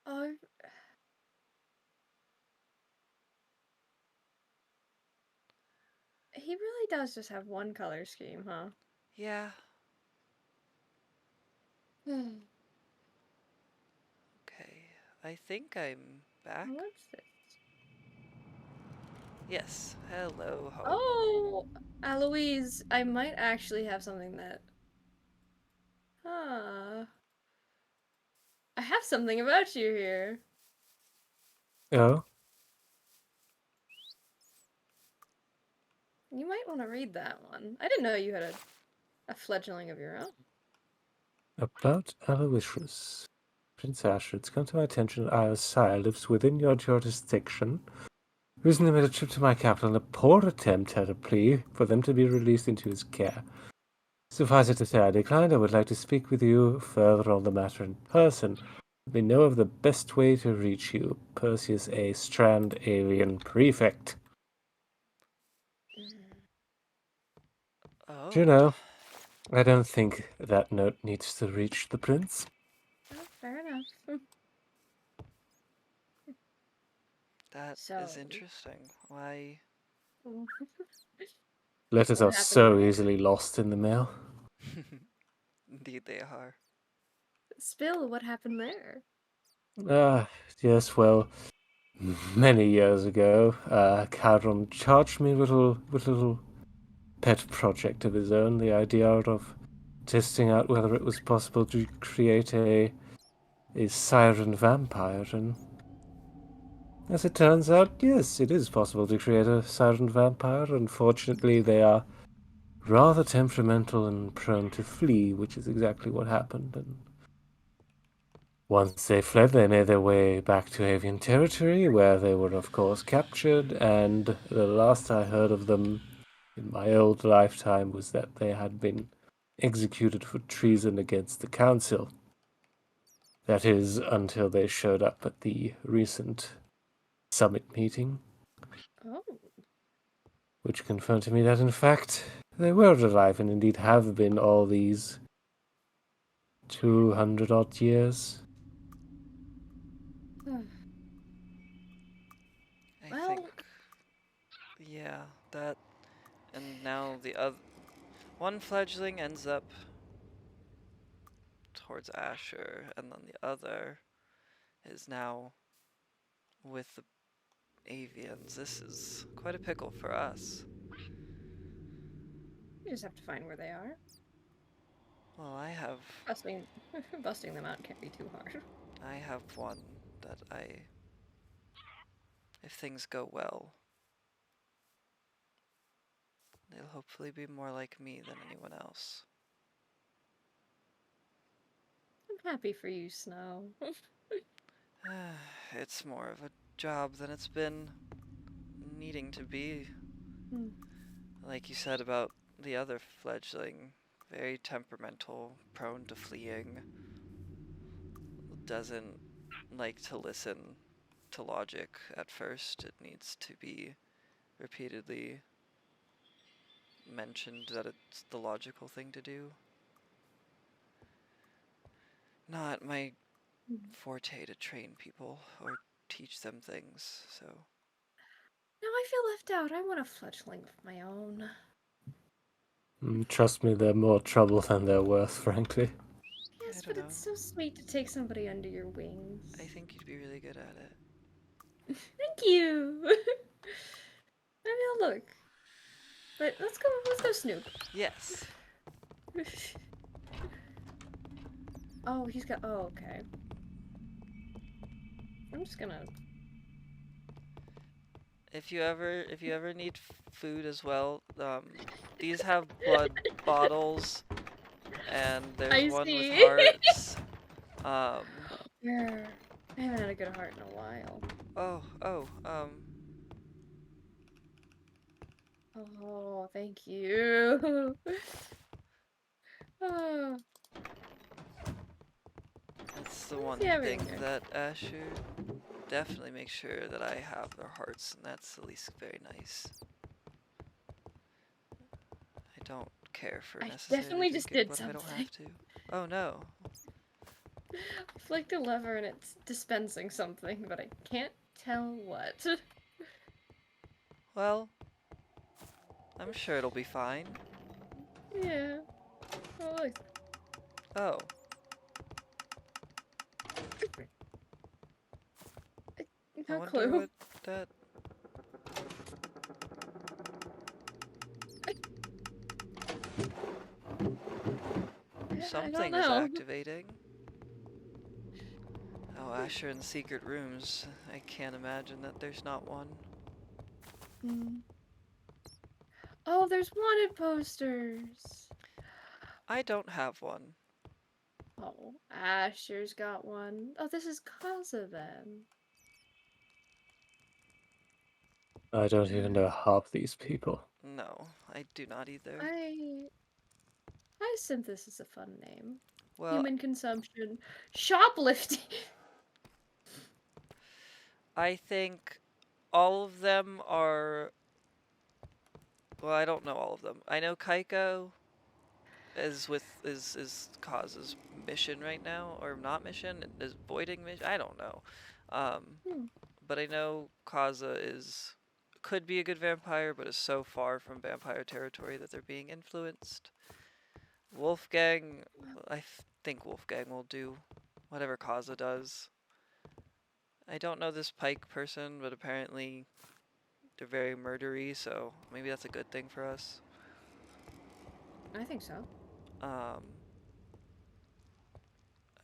Oh, he really does just have one color scheme, huh? Yeah. Okay. I think I'm back. What's this? Yes. Hello, home. Oh, Eloise, I might actually have something that. Huh. I have something about you here. Oh, You might want to read that one. I didn't know you had a fledgling of your own. about Aloysius. Prince Asher, it's come to my attention that Aya's sire lives within your jurisdiction. Recently made a trip to my capital in a poor attempt at a plea for them to be released into his care. Suffice it to say, I declined. I would like to speak with you further on the matter in person. Let me know of the best way to reach you. Perseus A. Strand, Alien Prefect. Do you Oh. know, I don't think that note needs to reach the prince. Oh, fair enough. That is So, interesting. Why? Letters what are happened so there? easily lost in the mail. Indeed they are. Spill, what happened there? Ah, yes, well, many years ago, Cadron charged me with a little pet project of his own, the idea of testing out whether it was possible to create a siren vampire, and as it turns out, yes, it is possible to create a siren vampire. Unfortunately, they are rather temperamental and prone to flee, which is exactly what happened. And once they fled, they made their way back to avian territory, where they were, of course, captured. And the last I heard of them in my old lifetime was that they had been executed for treason against the council. That is, until they showed up at the recent summit meeting, Oh, which confirmed to me that, in fact, they were alive and indeed have been all these 200 odd years. I think, well, yeah, that, and now the other one fledgling ends up towards Asher, and then the other is now with the avians. This is quite a pickle for us. you just have to find where they are. Well, Busting, busting them out can't be too hard. I have one that if things go well, they'll hopefully be more like me than anyone else. I'm happy for you, Snow. It's more of a job than it's been needing to be. Like you said about the other fledgling, very temperamental, prone to fleeing, doesn't like to listen to logic at first. It needs to be repeatedly mentioned that it's the logical thing to do. Not my forte to train people or teach them things, so. Now I feel left out. I want a fledgling of my own. Trust me, they're more trouble than they're worth, frankly. I Yes, don't but know. it's so sweet to take somebody under your wings. I think you'd be really good at it. Thank you. Maybe I'll look. But let's go snoop. Yes. Oh, he's got oh, okay. I'm just gonna If you ever need food as well, these have blood bottles, and there's I one with see. hearts. Um, Yeah. I haven't had a good heart in a while. oh, Oh, thank you. Oh, that's the what is one he having thing here? that Asher definitely makes sure that I have their hearts, and that's at least very nice. I don't care for I necessarily definitely just drinking did what I don't something. have to. Oh no. I flicked a lever and it's dispensing something, but I can't tell what. Well, I'm sure it'll be fine. Yeah. Oh, look. Oh, I No wonder clue. what that... I don't Something is know. activating. Oh, Asher in secret rooms. I can't imagine that there's not one. Hmm. Oh, there's wanted posters. I don't have one. Oh, Asher's got one. Oh, this is Kaza then. I don't even know half these people. No, I do not either. I Hyacinthus is a fun name. Well, Human consumption. Shoplifting! I think all of them are... Well, I don't know all of them. I know Kaiko is Cause's mission right now, or not mission, is voiding mission. I don't know. Hmm. But I know Kaza is could be a good vampire, but is so far from vampire territory that they're being influenced. Wolfgang, I think Wolfgang will do whatever Kaza does. I don't know this Pike person, but apparently they're very murdery, so maybe that's a good thing for us. I think so. Um,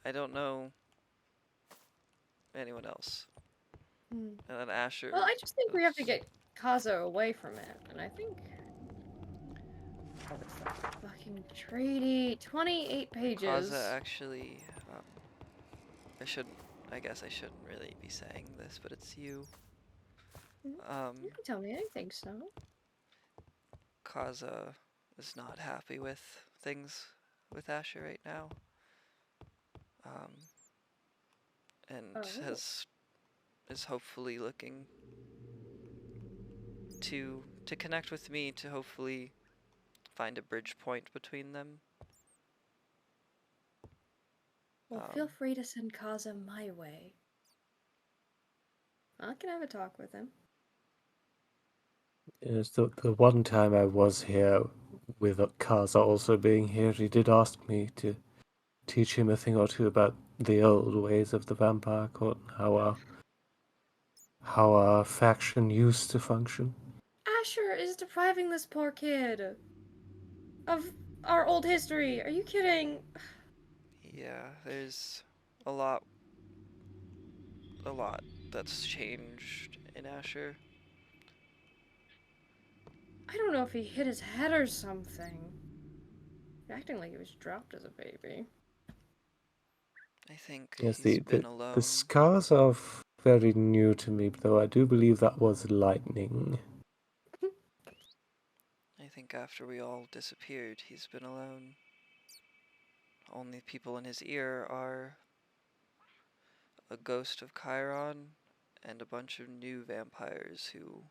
I don't know anyone else. Hmm. And then Asher. Well, I just think we have to get Kaza away from it, and I think... Oh, it's the fucking treaty. 28 pages. Kaza actually. I shouldn't. I guess I shouldn't really be saying this, but it's you. You can tell me, I think so. Kaza is not happy with things with Asher right now. And Oh. is hopefully looking to connect with me to hopefully find a bridge point between them. Well, feel free to send Kaza my way. I can have a talk with him. Yes, the one time I was here, with Kaza also being here, he did ask me to teach him a thing or two about the old ways of the vampire court, and how our faction used to function. Asher is depriving this poor kid of our old history. Are you kidding? Yeah, there's a lot that's changed in Asher. I don't know if he hit his head or something. Acting like he was dropped as a baby. I think Yes, he's been the alone. scars are very new to me, though I do believe that was lightning. I think after we all disappeared, he's been alone. Only people in his ear are a ghost of Chiron and a bunch of new vampires who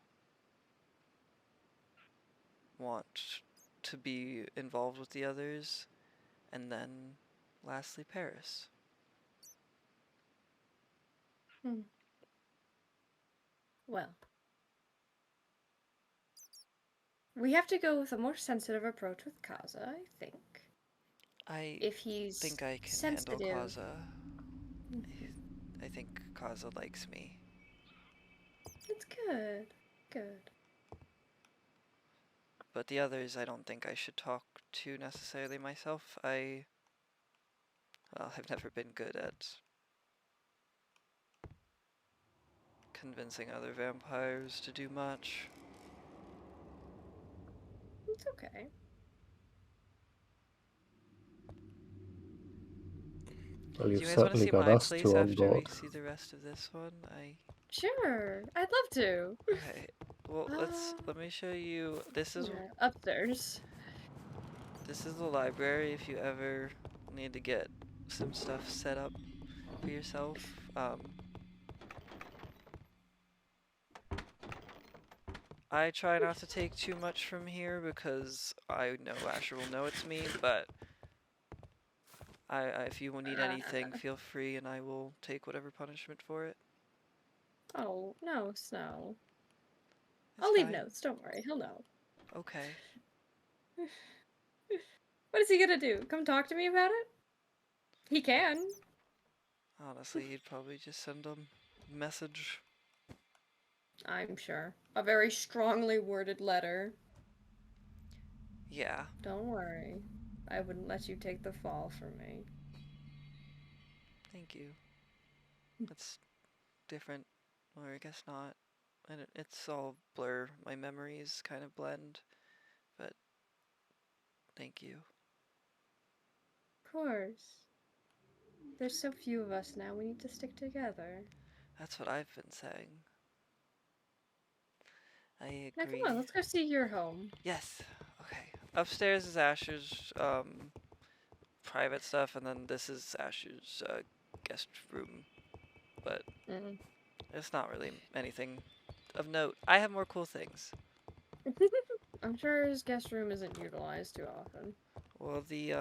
want to be involved with the others, and then lastly Paris. Hmm. Well, we have to go with a more sensitive approach with Kaza, I think. I If he's think I can handle sensitive. Kaza. I think Kaza likes me. It's good. Good. But the others I don't think I should talk to necessarily myself. Well, I've never been good at convincing other vampires to do much. It's okay. Well, Do you've you guys want to certainly see got my us place two on after we board. see the rest of this one? Sure. I'd love to. Okay. Well, let me show you. Yeah, upstairs. This is the library if you ever need to get some stuff set up for yourself. I try not to take too much from here because I know Asher will know it's me, but If you need anything, feel free, and I will take whatever punishment for it. Oh, no, Snow. It's I'll leave fine. notes, don't worry, he'll know. Okay. What is he gonna do? Come talk to me about it? He can. Honestly, he'd probably just send a message. I'm sure. A very strongly worded letter. Yeah. Don't worry. I wouldn't let you take the fall from me. Thank you. It's different, or I guess not. And it's all blur. My memories kind of blend, but thank you. Of course. There's so few of us now, we need to stick together. That's what I've been saying. I Now agree. come on, let's go see your home. Yes. Okay. Upstairs is Asher's private stuff, and then this is Asher's guest room. But it's not really anything of note. I have more cool things. I'm sure his guest room isn't utilized too often. Well, the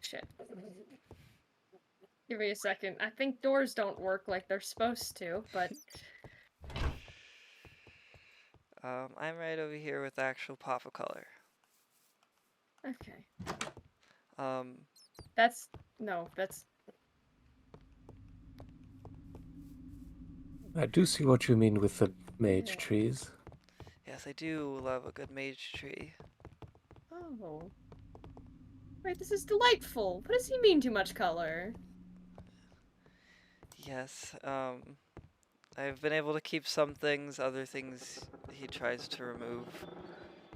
Shit. Give me a second. I think doors don't work like they're supposed to, but I'm right over here with actual pop of color. okay. Um, That's I do see what you mean with the mage Yeah. trees. yes, I do love a good mage tree. Oh. Wait, this is delightful. What does he mean too much color? Yes, I've been able to keep some things, other things he tries to remove.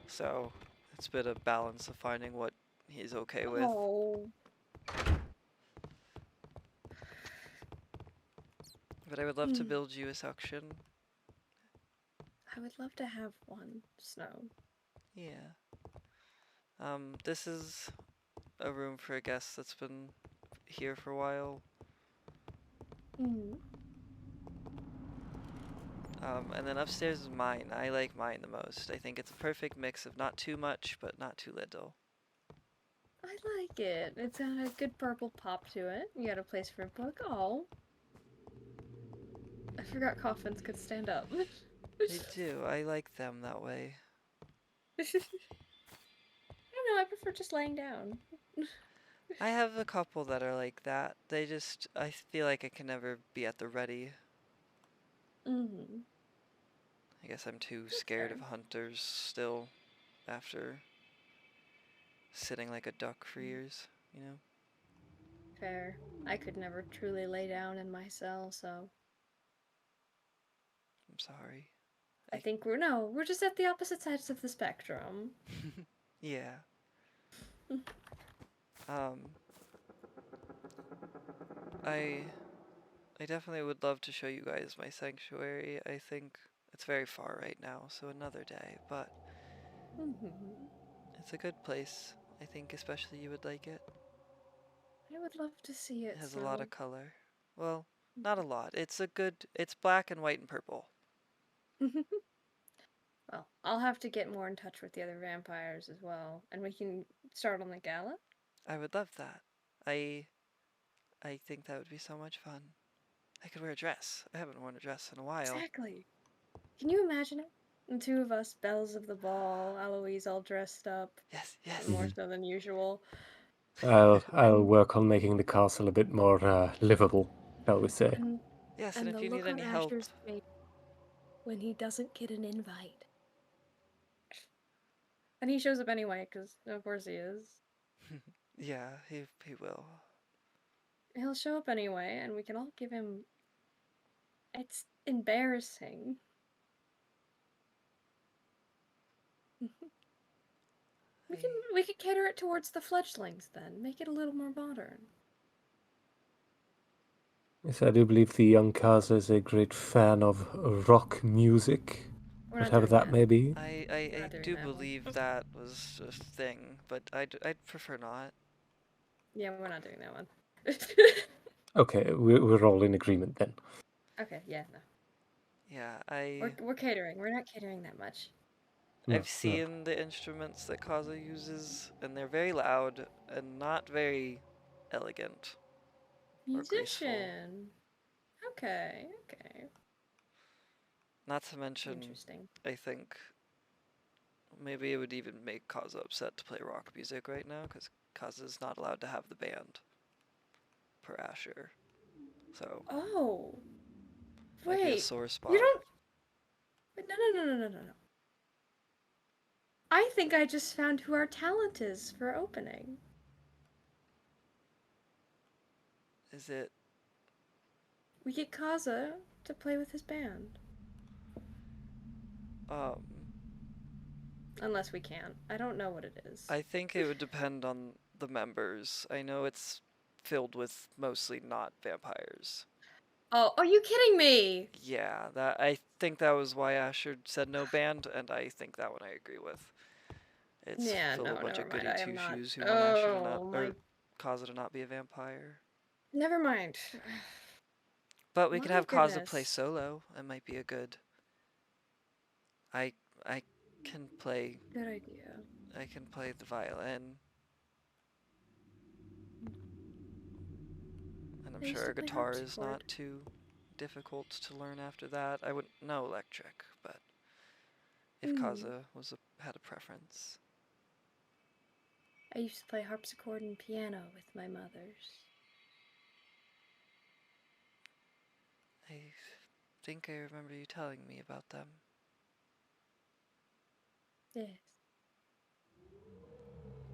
So it's been a balance of finding what he's okay with. Oh. But I would love to build you a suction. I would love to have one, Snow. Yeah. This is a room for a guest that's been here for a while. And then upstairs is mine. I like mine the most. I think it's a perfect mix of not too much, but not too little. I like it. It's got a good purple pop to it. You got a place for a book. Oh. I forgot coffins could stand up. They do. I like them that way. I don't know, I prefer just laying down. I have a couple that are like that. I feel like I can never be at the ready. I guess I'm too scared of hunters still after sitting like a duck for years, you know? Fair. I could never truly lay down in my cell, so I'm sorry. I think we're just at the opposite sides of the spectrum. Yeah. Um, I definitely would love to show you guys my sanctuary. I think it's very far right now, so another day, but it's a good place. I think especially you would like it. I would love to see It it, has a lot Snow. of color. Well, not a lot. It's black and white and purple. Well, I'll have to get more in touch with the other vampires as well, and we can start on the gala. I would love that. I think that would be so much fun. I could wear a dress. I haven't worn a dress in a while. Exactly. Can you imagine it? The two of us, bells of the ball, Eloise all dressed up. Yes, yes. More so than usual. I'll work on making the castle a bit more livable, shall we say. Yes, and And if the you need look on any help, Asher's face when he doesn't get an invite. And he shows up anyway, because of course he is. yeah, he will. He'll show up anyway, and we can all give him. It's embarrassing. We could cater it towards the fledglings then. Make it a little more modern. Yes, I do believe the young Kaza is a great fan of rock music, We're not whatever doing that may be. I do believe that was a thing, but I'd prefer not. Yeah, we're not doing that one. Okay, we're all in agreement then. Okay, yeah, no. Yeah, We're catering. We're not catering that much. No, I've no. seen the instruments that Kaza uses, and they're very loud and not very elegant or graceful. Musician. Okay, okay. Not to mention, Interesting. I think maybe it would even make Kaza upset to play rock music right now, because Kaza's not allowed to have the band per Asher. So, Oh, might be a wait. sore You spot. don't. No, no, no, no, no, no, no. I think I just found who our talent is for opening. Is it? We get Kaza to play with his band. Um, Unless we can't. I don't know what it is. I think it would depend on the members. I know it's filled with mostly not vampires. Oh, are you kidding me? Yeah, that I think that was why Asher said no band, and I think that one I agree with. It's Yeah, filled with no, a bunch never of mind. goody I am two not. shoes who want Asher to not Oh, my. or Kaza to not be a vampire. Never mind. But we could My have Kaza play goodness. solo. It might be a good. I I can play. Good idea. I can play the violin, and I'm I used sure to a play guitar is harpsichord. not too difficult to learn after that. I wouldn't know electric, but if Mm. Kaza had a preference. I used to play harpsichord and piano with my mothers. I think I remember you telling me about them. Yes.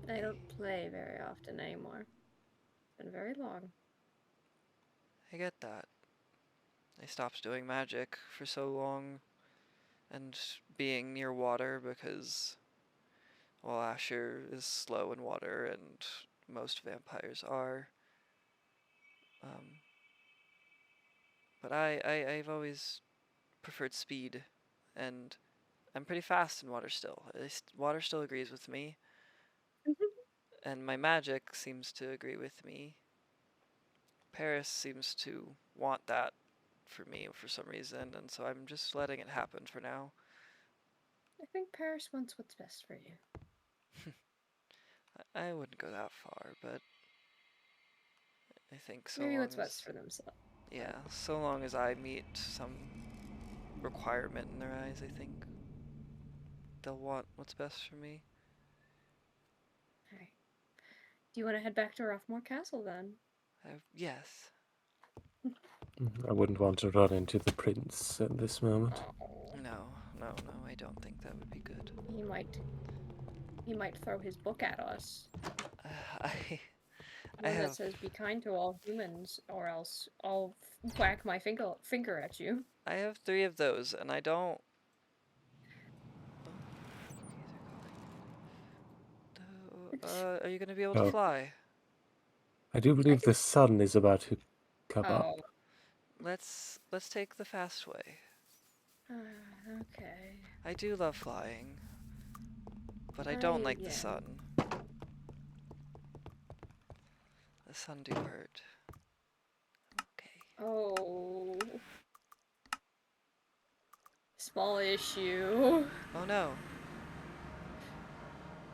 I I, don't play very often anymore. It's been very long. I get that. I stopped doing magic for so long and being near water because, well, Asher is slow in water and most vampires are. Um, but I've always preferred speed, and I'm pretty fast in water still. Water still agrees with me, and my magic seems to agree with me. Paris seems to want that for me for some reason, and so I'm just letting it happen for now. I think Paris wants what's best for you. I wouldn't go that far, but I think so Maybe long what's best as, for themselves. yeah, so long as I meet some requirement in their eyes, I think they'll want what's best for me. Alright. Do you want to head back to Roughmore Castle then? Yes. I wouldn't want to run into the prince at this moment. No, no, no, I don't think that would be good. He might throw his book at us. I, I One that have, says be kind to all humans or else I'll whack my finger at you. I have 3 of those, and I don't. Are you gonna be able to Oh, fly? I do I believe can the sun is about to come up. Oh. Let's take the fast way. Okay. I do love flying, but I don't like the Yeah. sun. The sun do hurt. Okay. Oh. Small issue. Oh no.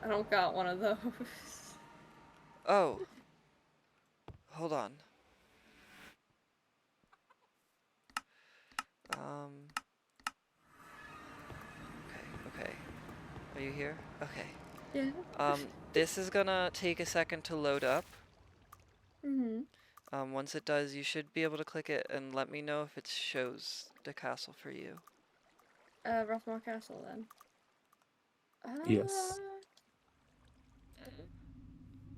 I don't got one of those. Oh. Hold on. Okay, okay. Are you here? Okay. Yeah. This is gonna take a second to load up. Mm-hmm. Once it does, you should be able to click it and let me know if it shows the castle for you. Roughmore Castle then. Yes.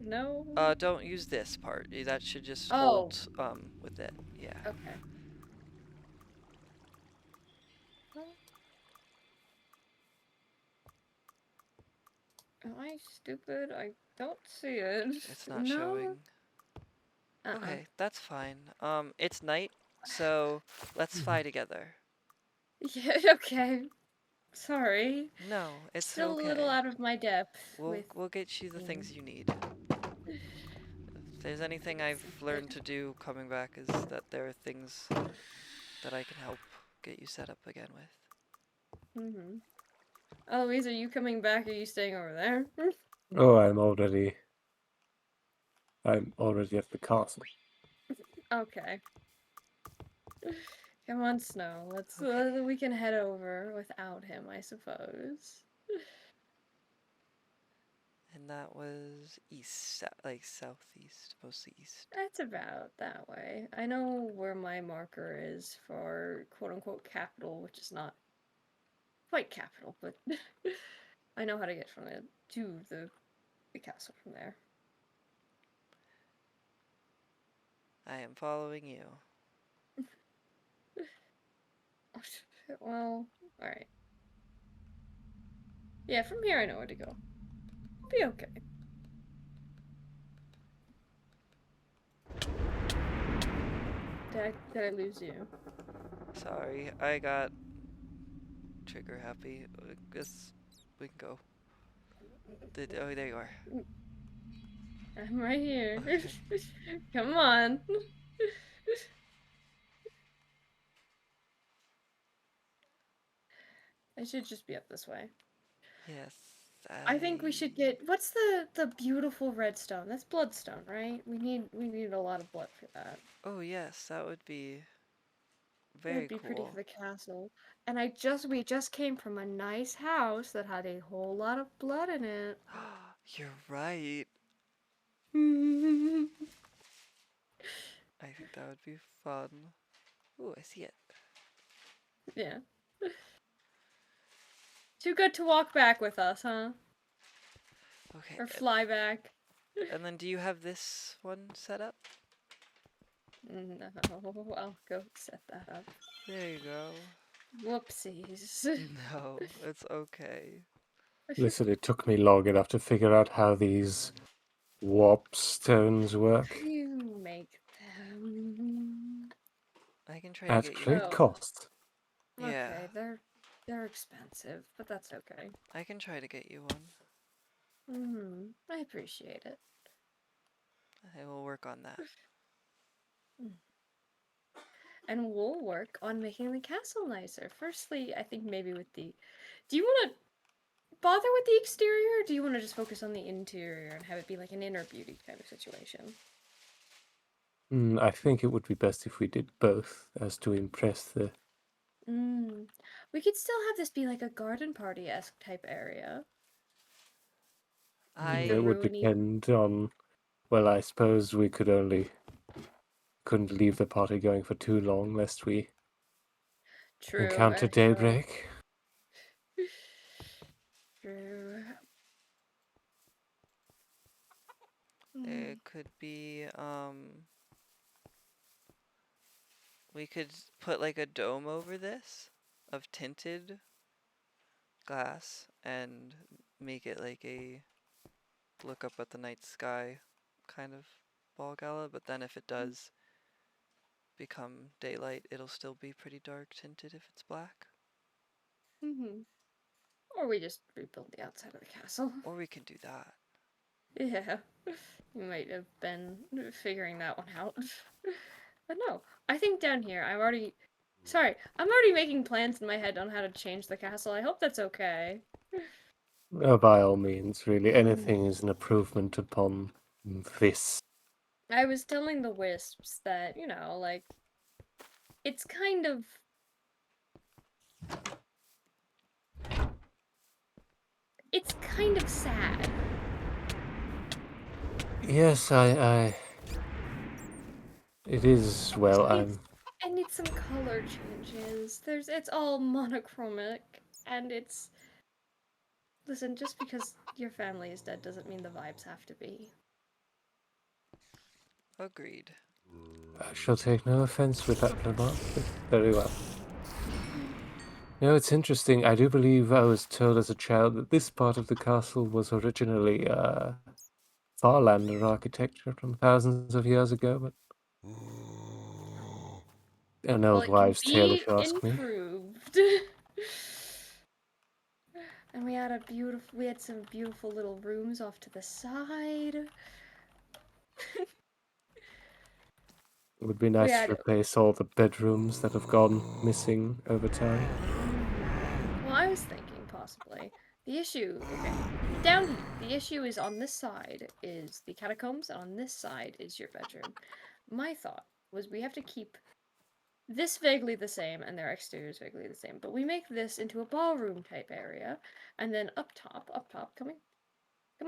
No. Don't use this part. That should just Oh. hold, with it. Yeah. Okay. Am I stupid? I don't see it. It's not No. showing. Okay, that's fine. It's night, so let's fly together. Yeah, okay. Sorry. No, it's Still a little okay. out of my depth with We'll get you the things things. you need. If there's anything I've learned to do coming back is that there are things that I can help get you set up again with. Mm-hmm. Eloise, are you coming back or are you staying over there? Oh, I'm already at the castle. Okay. Come on, Snow. Let's Okay. we can head over without him, I suppose. And that was east, like southeast, mostly east. That's about that way. I know where my marker is for quote-unquote capital, which is not quite capital, but I know how to get from it to the castle from there. I am following you. Well, alright. Yeah, from here I know where to go. I'll be okay. Did I lose you? Sorry, I got trigger happy. I guess we can go. Oh, there you are. I'm right here. Okay. Come on. I should just be up this way. Yes, I think we should get what's the beautiful redstone? That's bloodstone, right? We need a lot of blood for that. Oh yes, that would be It would very be pretty for cool. the castle. And we just came from a nice house that had a whole lot of blood in it. You're right. I think that would be fun. Ooh, I see it. Yeah. Too good to walk back with us, huh? Okay, Or fly back. and then do you have this one set up? No, I'll go set that up. There you go. Whoopsies. No, it's okay. Listen, it took me long enough to figure out how these warp stones work. You make them. I can try to At get you great one. Oh, cost. Yeah, okay, they're expensive, but that's okay. I can try to get you one. I appreciate it. I will work on that. And we'll work on making the castle nicer. Firstly, I think maybe with the. Do you want to bother with the exterior, or do you want to just focus on the interior and have it be like an inner beauty kind of situation? I think it would be best if we did both, as to impress the. We could still have this be like a garden party-esque type area. Like the It would ruiny. depend on. Well, I suppose we couldn't leave the party going for too long, lest we True, encounter true. daybreak. True. It could be, we could put like a dome over this of tinted glass and make it like a look up at the night sky kind of ball gala, but then if it does become daylight, it'll still be pretty dark tinted if it's black. Or we just rebuild the outside of the castle. Or we can do that. Yeah, you might have been figuring that one out. But no, I think down here, Sorry, I'm already making plans in my head on how to change the castle. I hope that's okay. Oh, by all means, really, anything is an improvement upon this. I was telling the Wisps that, like, it's kind of. It's kind of sad. Yes, it is. Well, I need some color changes. It's all monochromatic, and it's. Listen, just because your family is dead doesn't mean the vibes have to be. Agreed. I shall take no offense with that remark, but very well. You know, it's interesting. I do believe I was told as a child that this part of the castle was originally Farlander architecture from thousands of years ago, but an Well, old it can wives' tale, be if you ask me. improved. And we had some beautiful little rooms off to the side. It would be We nice to had. replace all the bedrooms that have gone missing over time. Well, I was thinking possibly The issue, okay, down. The issue is on this side is the catacombs, and on this side is your bedroom. My thought was we have to keep this vaguely the same and their exteriors vaguely the same, but we make this into a ballroom type area, and then up top, come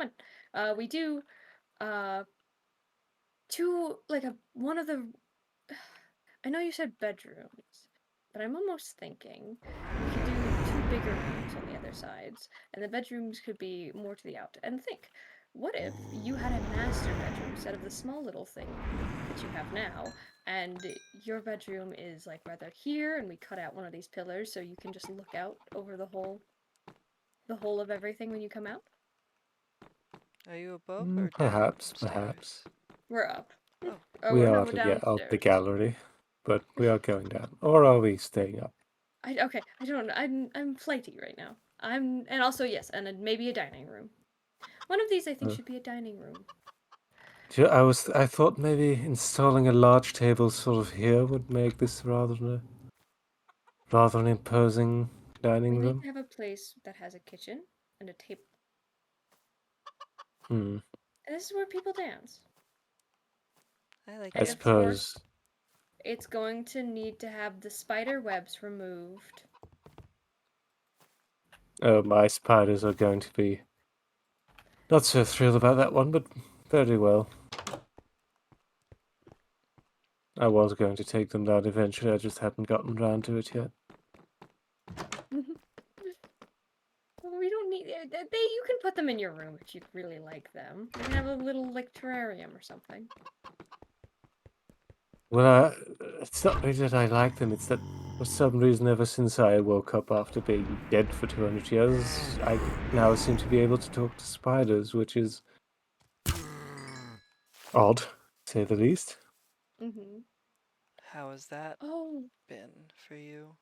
on, we do two like a one of the. I know you said bedrooms, but I'm almost thinking we could do two bigger rooms on the other sides, and the bedrooms could be more to the out. And think, what if you had a master bedroom instead of the small little thing that you have now, and your bedroom is like rather here, and we cut out one of these pillars so you can just look out over the whole of everything when you come out? Are you above or Perhaps, downstairs? perhaps. We're up. Oh, Oh, We no, are we're out the downstairs. gallery, but we are going down. Or are we staying up? Okay, I don't know. I'm flighty right now. And also yes, and maybe a dining room. One of these I think Uh, should be a dining room. I thought maybe installing a large table sort of here would make this rather an imposing We dining need room. to have a place that has a kitchen and a table. Hmm. And this is where people dance. I like I And it. of course, suppose it's going to need to have the spider webs removed. my spiders are going to be not so thrilled about that one, but very well. I was going to take them down eventually, I just hadn't gotten round to it yet. Well, we don't need you can put them in your room if you really like them. You can have a little like terrarium or something. Well, it's not really that I like them, it's that for some reason, ever since I woke up after being dead for 200 years, I now seem to be able to talk to spiders, which is odd, to say the least. Mm-hmm. How has that Oh, been for you?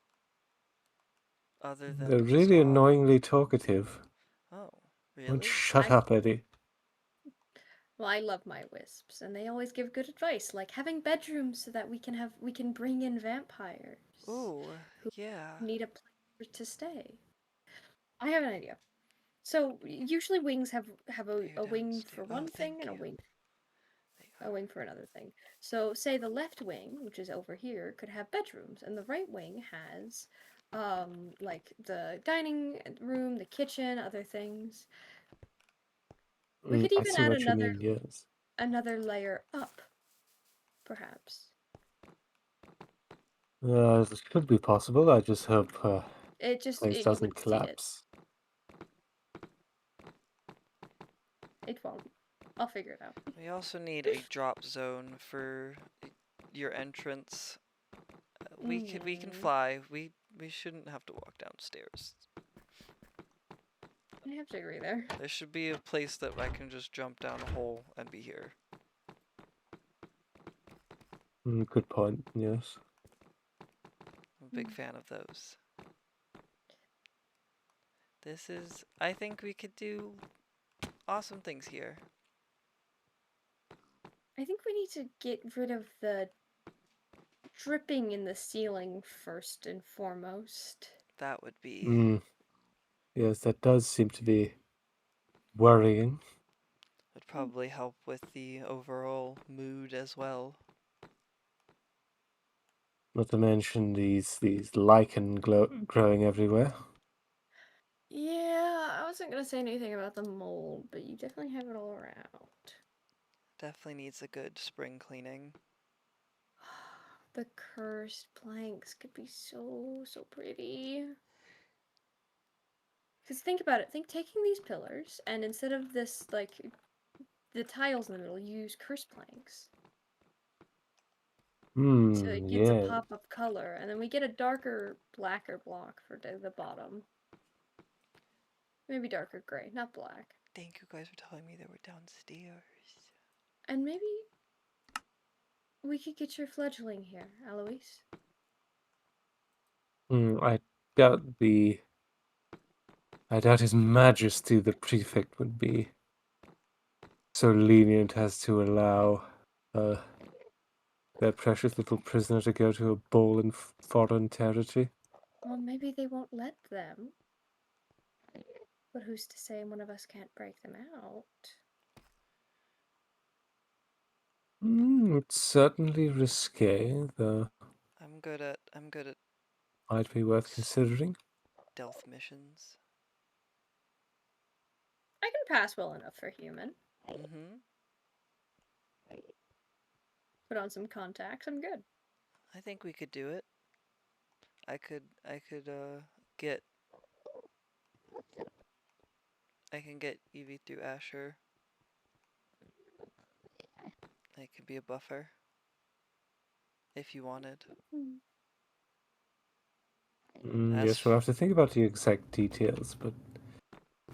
Other They're than just really odd? annoyingly talkative. Oh, Won't really? shut up, Eddie. well, I love my wisps, and they always give good advice, like having bedrooms so that we can bring in vampires Ooh, who yeah. need a place to stay. I have an idea. So usually wings have Are you a wing for downstairs? Oh, one thing thank and you. They a wing for another thing. So say the left wing, which is over here, could have bedrooms, and the right wing has like the dining room, the kitchen, other things. We could I even see add what you mean, yes. another layer up, perhaps. This could be possible, I just hope place You doesn't wouldn't see it. collapse. It won't. I'll figure it out. We also need a drop zone for your entrance. We can Mm, fly. We shouldn't have to walk downstairs. I have to agree there. There should be a place that I can just jump down a hole and be here. Good point, yes. I'm a big fan of those. I think we could do awesome things here. I think we need to get rid of the dripping in the ceiling first and foremost. That would be, Mm, yes, that does seem to be worrying. would probably help with the overall mood as well. Not to mention these lichen growing everywhere. Yeah, I wasn't gonna say anything about the mold, but you definitely have it all around. Definitely needs a good spring cleaning. The cursed planks could be so pretty. Because think about it. Think taking these pillars, and instead of this, like, the tiles in the middle, you use cursed planks. So it gets a Yeah. pop-up color, and then we get a darker, blacker block for the bottom. Maybe darker gray, not black. Thank you guys for telling me they were downstairs. And maybe we could get your fledgling here, Eloise. I doubt His Majesty the Prefect would be so lenient as to allow their precious little prisoner to go to a ball in foreign territory. Well, maybe they won't let them. But who's to say one of us can't break them out? It's certainly risque, though I'm good at might be worth considering. stealth missions. I can pass well enough for human. Mm-hmm. Put on some contacts, I'm good. I think we could do it. I could get I can get Evie through Asher. I could be a buffer. If you wanted. Yes, we'll have to think about the exact details, but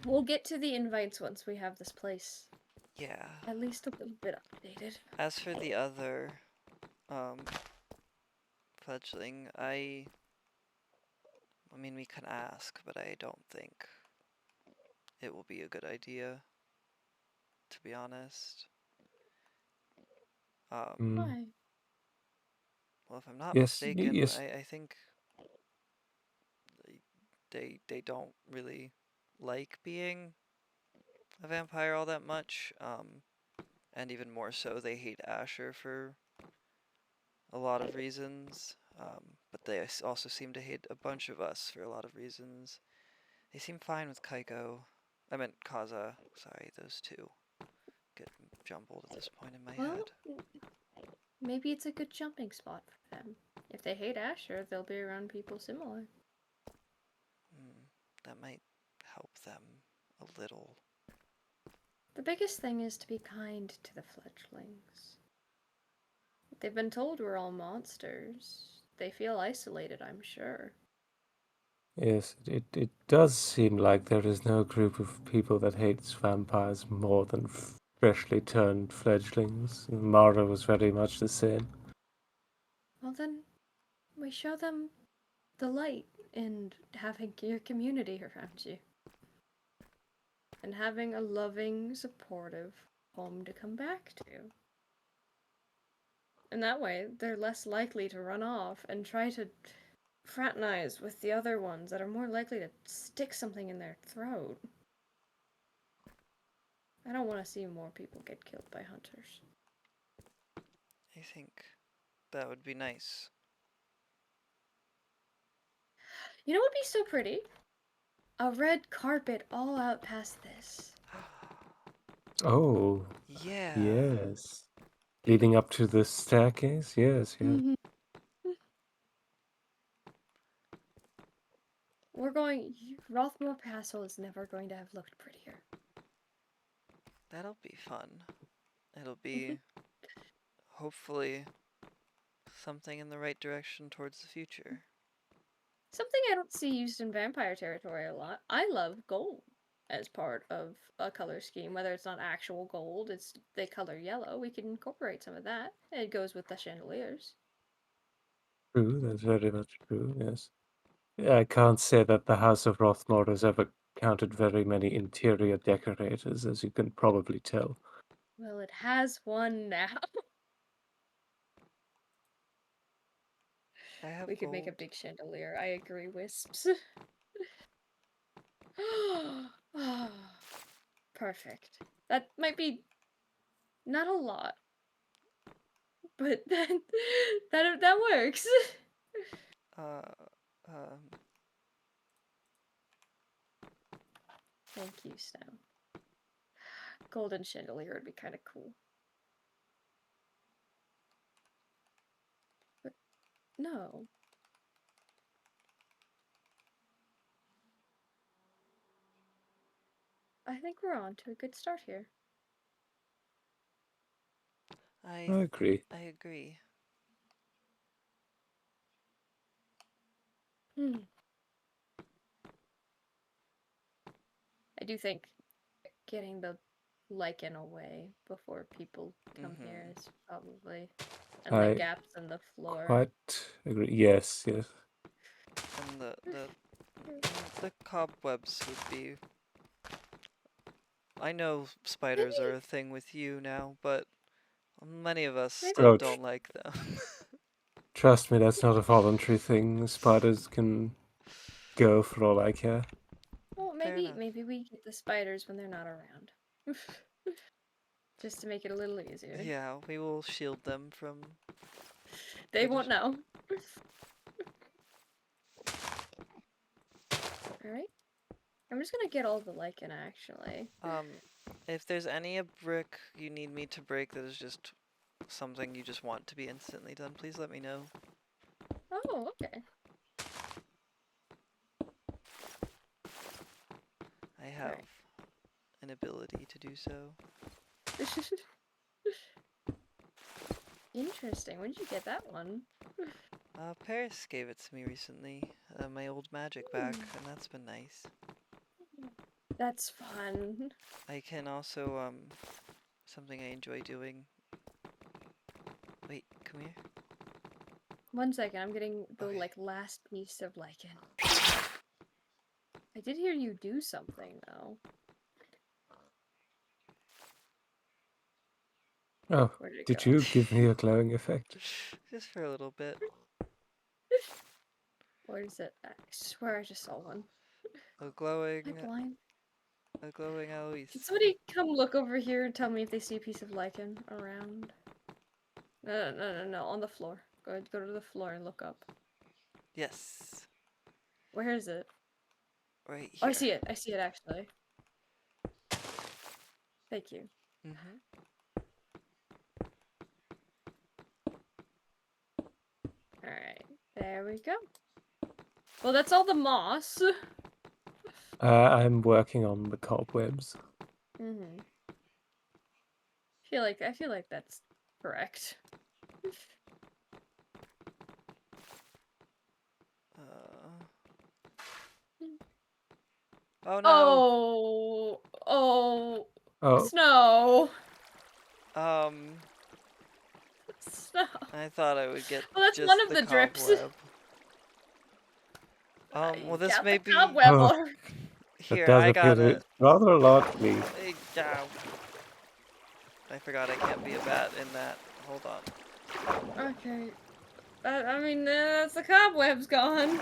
We'll get to the invites once we have this place Yeah. at least a little bit updated. As for the other fledgling, I mean we can ask, but I don't think it will be a good idea, to be honest. Why? Well, if I'm not yes, mistaken, yes. I think they don't really like being a vampire all that much, and even more so, they hate Asher for a lot of reasons, but they also seem to hate a bunch of us for a lot of reasons. They seem fine with Kaiko. I meant Kaza. Sorry, those two get jumbled at this point in my Well, head. maybe it's a good jumping spot for them. If they hate Asher, they'll be around people similar. That might help them a little. The biggest thing is to be kind to the fledglings. They've been told we're all monsters. They feel isolated, I'm sure. Yes, it does seem like there is no group of people that hates vampires more than freshly turned fledglings. Mara was very much the same. Well, then, we show them the light in having your community around you. And having a loving, supportive home to come back to. And that way, they're less likely to run off and try to fraternize with the other ones that are more likely to stick something in their throat. I don't want to see more people get killed by hunters. I think that would be nice. You know what would be so pretty? A red carpet all out past this. Oh, Yeah. yes. Leading up to the staircase? Yes, yes. We're going. Rothmore Castle is never going to have looked prettier. That'll be fun. It'll be hopefully something in the right direction towards the future. Something I don't see used in vampire territory a lot. I love gold as part of a color scheme. Whether it's not actual gold, it's they color yellow. We can incorporate some of that. It goes with the chandeliers. True, that's very much true, yes. I can't say that the House of Rothmore has ever counted very many interior decorators, as you can probably tell. Well, it has one now. I have We could make a gold. big chandelier. I agree, Wisps. Perfect. That might be not a lot, but that works. Uh, um, Thank you, Snow. Golden chandelier would be kind of cool. But no. I think we're on to a good start here. I agree. I agree. I do think getting the lichen away before people come here is probably, and the I gaps in the floor. quite agree. Yes, yes. And the cobwebs would be. I know spiders are a thing with you now, but many of us still Oh, don't like them. trust me, that's not a voluntary thing. Spiders can go for all I care. Well, Fair maybe enough. maybe we get the spiders when they're not around. Just to make it a little easier. Yeah, we will shield them from. They won't know. Alright. I'm just gonna get all the lichen, actually. If there's any a brick you need me to break that is just something you just want to be instantly done, please let me know. Oh, okay. I have Alright. an ability to do so. Interesting. When did you get that one? Paris gave it to me recently, my old magic back, and that's been nice. That's fun. I can also, something I enjoy doing. Wait, come here. 1 second, I'm getting the Okay. like last piece of lichen. I did hear you do something though. Oh, Where did it did go? you give me a glowing effect? Just for a little bit. Where is it? I swear I just saw one. A glowing, Am I blind? a glowing Eloise. Can somebody come look over here and tell me if they see a piece of lichen around? No, on the floor. Go to the floor and look up. Yes, Where is it? right Oh, here. I see it actually. Thank you. Alright, there we go. Well, that's all the moss. I'm working on the cobwebs. Mm-hmm. I feel like that's correct. Oh no! Oh, Oh, snow. Snow. I thought I would get Well, that's just one of the the drips. cobweb. You Well, this got may the be. cobweb oh, over. that Here, does I appear got to it. be rather largely. Ow. I forgot I can't be a bat in that. Hold on. Okay. I mean, that's the cobweb's gone.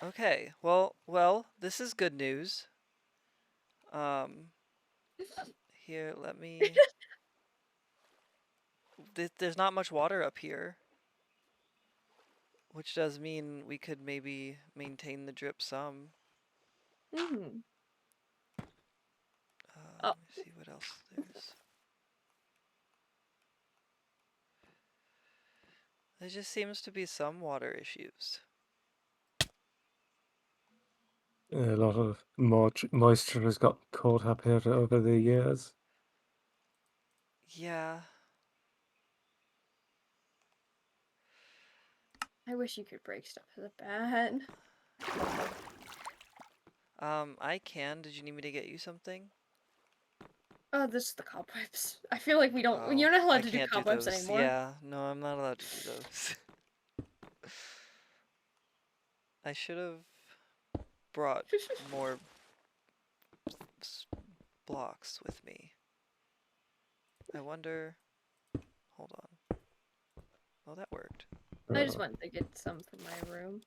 Okay, well, this is good news. Here, let me. There's not much water up here, which does mean we could maybe maintain the drip some. Mm. Oh. Let me see what else there's. There just seems to be some water issues. A lot of moisture has got caught up here over the years. Yeah. I wish you could break stuff with a bat. I can. Did you need me to get you something? Oh, this is the cobwebs. I feel like we don't. Oh, You're not allowed I to do can't do cobwebs those. anymore. Yeah, no, I'm not allowed to do those. I should have brought more blocks with me. I wonder. Hold on. Oh, that worked. I just wanted to get some for my room.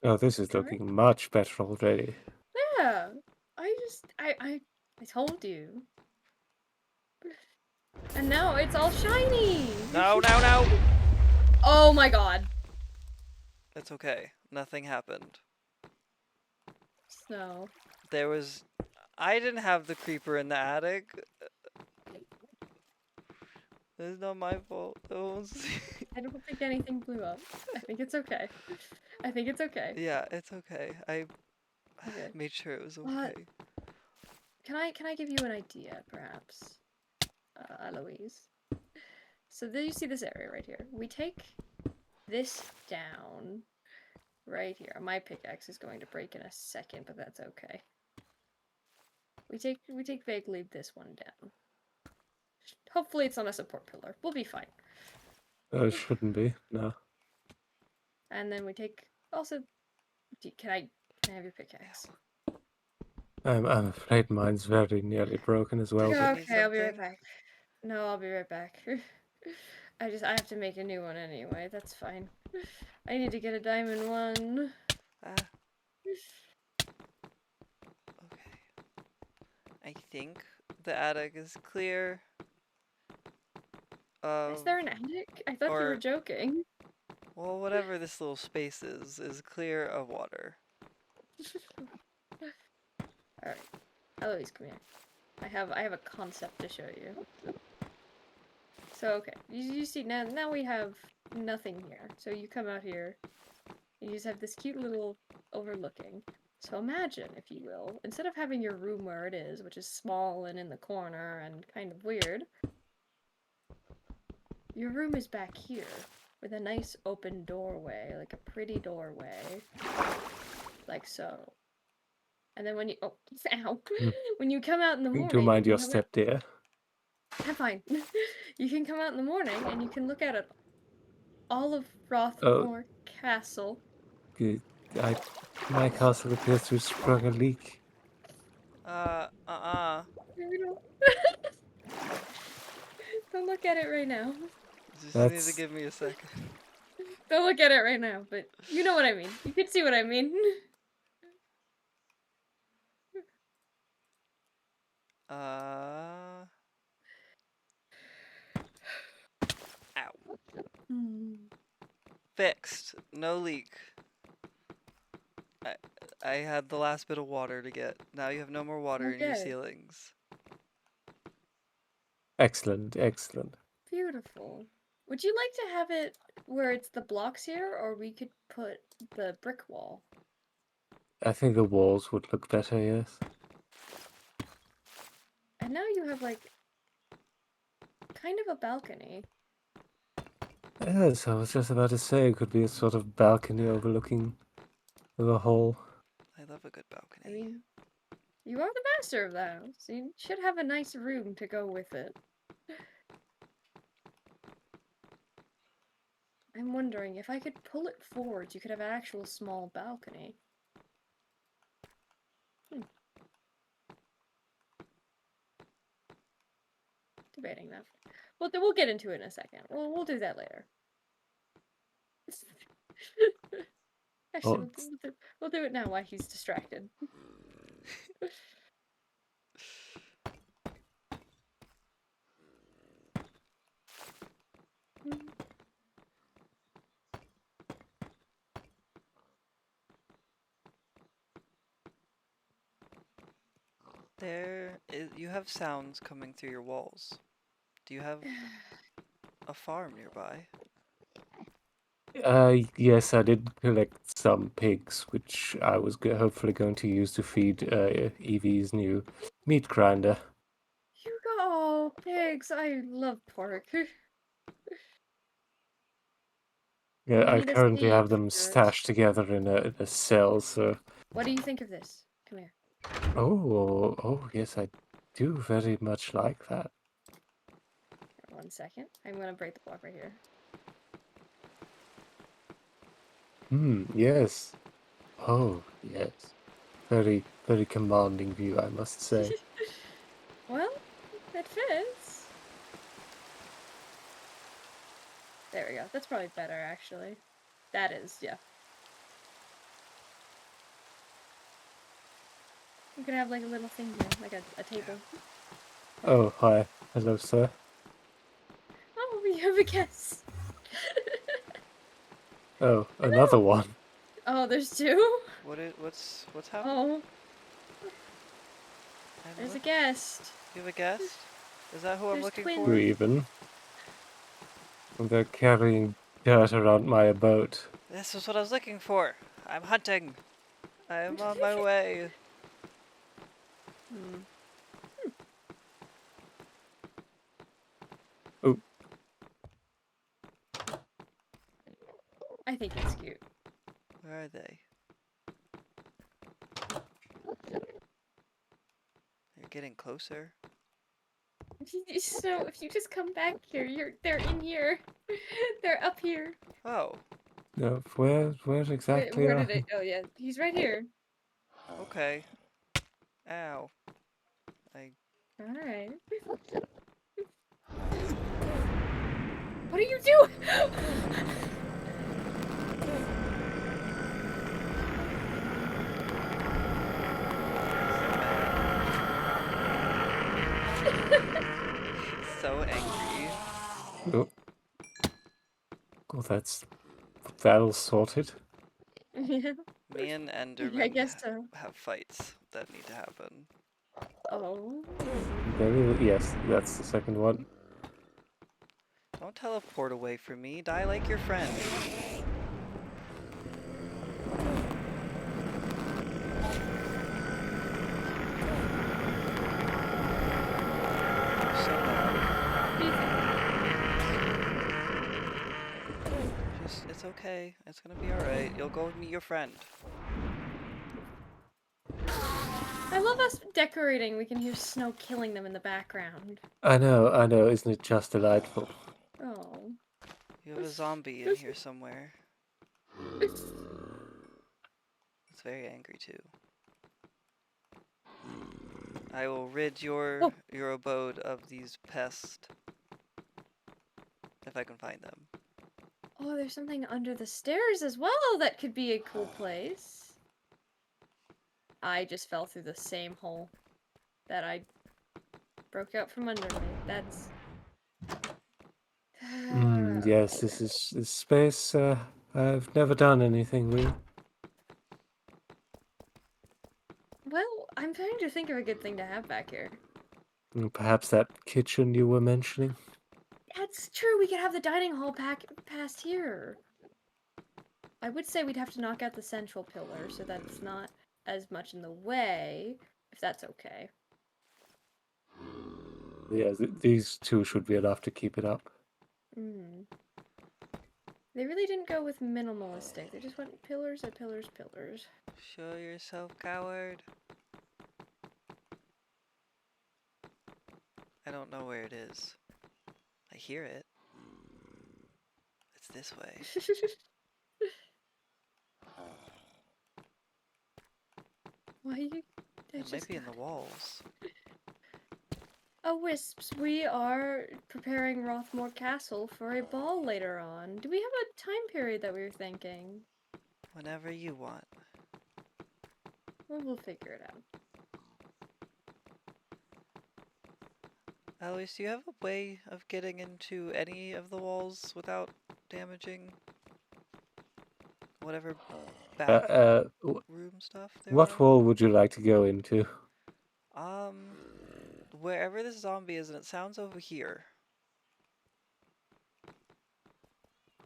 Oh, this is looking much better already. Yeah. I told you. And now it's all shiny. No! Oh my god. It's okay. Nothing happened. Snow. There was. I didn't have the creeper in the attic. It's not my fault. I don't think anything blew up. I think it's okay. I think it's okay. Yeah, it's okay. I Okay. made sure it was okay. Can I give you an idea, perhaps, Eloise? So there you see this area right here. We take this down right here. My pickaxe is going to break in a second, but that's okay. We take vaguely this one down. Hopefully it's on a support pillar. We'll be fine. It shouldn't be, no. And then we take also. Can I have your pickaxe? I'm afraid mine's very nearly broken as well, Did you but need Okay, I'll be right something? back. No, I'll be right back. I have to make a new one anyway. That's fine. I need to get a diamond one. Ah, okay. I think the attic is clear Is of, there an attic? I thought you were or, joking. well, whatever this little space is clear of water. Alright. Eloise, come here. I have a concept to show you. So okay. You see now we have nothing here. So you come out here. You just have this cute little overlooking. So imagine, if you will, instead of having your room where it is, which is small and in the corner and kind of weird, your room is back here with a nice open doorway, like a pretty doorway. Like so. And then when you ow. Hmm. When you come out in the do morning, mind you your come out, step, dear. I'm fine. You can come out in the morning and you can look out at all of Oh, Rothmore Castle. good. My castle appears to have sprung a leak. Maybe don't don't look at it right now. Just need to That's give me a second. Don't look at it right now, but you know what I mean. You can see what I mean. Ow. Fixed. No leak. I, I had the last bit of water to get. Now you have no more water in your Okay. ceilings. excellent, excellent. Beautiful. Would you like to have it where it's the blocks here, or we could put the brick wall? I think the walls would look better, yes. And now you have like kind of a balcony. Yes, I was just about to say it could be a sort of balcony overlooking the hall. I love a good I balcony. mean, you are the master of the house. So you should have a nice room to go with it. I'm wondering if I could pull it forward, you could have an actual small balcony. Debating that. Well, we'll get into it in a second. We'll do that later. Actually, Oh, we'll do it now while he's distracted. You have sounds coming through your walls. Do you have a farm nearby? yes, I did collect some pigs, which I was hopefully going to use to feed Evie's new meat grinder. You go, pigs! I love pork. Yeah, We I need a currently seed have them first. stashed together in a cell, so... What do you think of this? Come here. Oh, yes, I do very much like that. Here, 1 second. I'm gonna break the block right here. Yes. Oh, yes. Very, very commanding view, I must say. Well, it fits. There we go. That's probably better, actually. That is, yeah. You could have like a little thing here, like a table. Oh, hi. Hello, sir. Oh, we have a guest. Oh, another one. Oh, there's two? What's happening? Oh, And there's a what? guest. You have a guest? Is that who I'm There's looking twins. for? Two even. And they're carrying dirt around my boat. This is what I was looking for. I'm hunting. I am on my way. Hmm. Oh, I think it's cute. Where are they? They're getting closer. So if you just come back here, they're in here. They're up here. Oh, no, where exactly Where are did it? they? Oh yeah, he's right here. okay. Ow. Alright. What are you doing? So angry. Oh, that'll sort it. Yeah, Me and I Enderman guess so. have fights that need to happen. Oh. Yes, that's the second one. Don't teleport away from me. Die like your friend. So loud. It's okay. It's gonna be alright. You'll go meet your friend. I love us decorating. We can hear snow killing them in the background. I know, isn't it just delightful? Oh. You have a zombie in here somewhere. It's very angry too. I will rid your abode of these pests if I can find them. Oh, there's something under the stairs as well that could be a cool place. I just fell through the same hole that I broke out from under me. That's... Yes, this space. I've never done anything with. Well, I'm trying to think of a good thing to have back here. Perhaps that kitchen you were mentioning. That's true, we could have the dining hall past here. I would say we'd have to knock out the central pillar so that it's not as much in the way, if that's okay. Yeah, these two should be enough to keep it up. They really didn't go with minimalistic. They just went pillars at pillars, pillars. Show yourself, coward. I don't know where it is. I hear it. It's this way. Why you? It might be in the walls. Oh, Wisps, we are preparing Rothmore Castle for a ball later on. Do we have a time period that we were thinking? Whenever you want. Well, we'll figure it out. Alois, do you have a way of getting into any of the walls without damaging whatever back room stuff there What are? wall would you like to go into? Wherever this zombie is, and it sounds over here.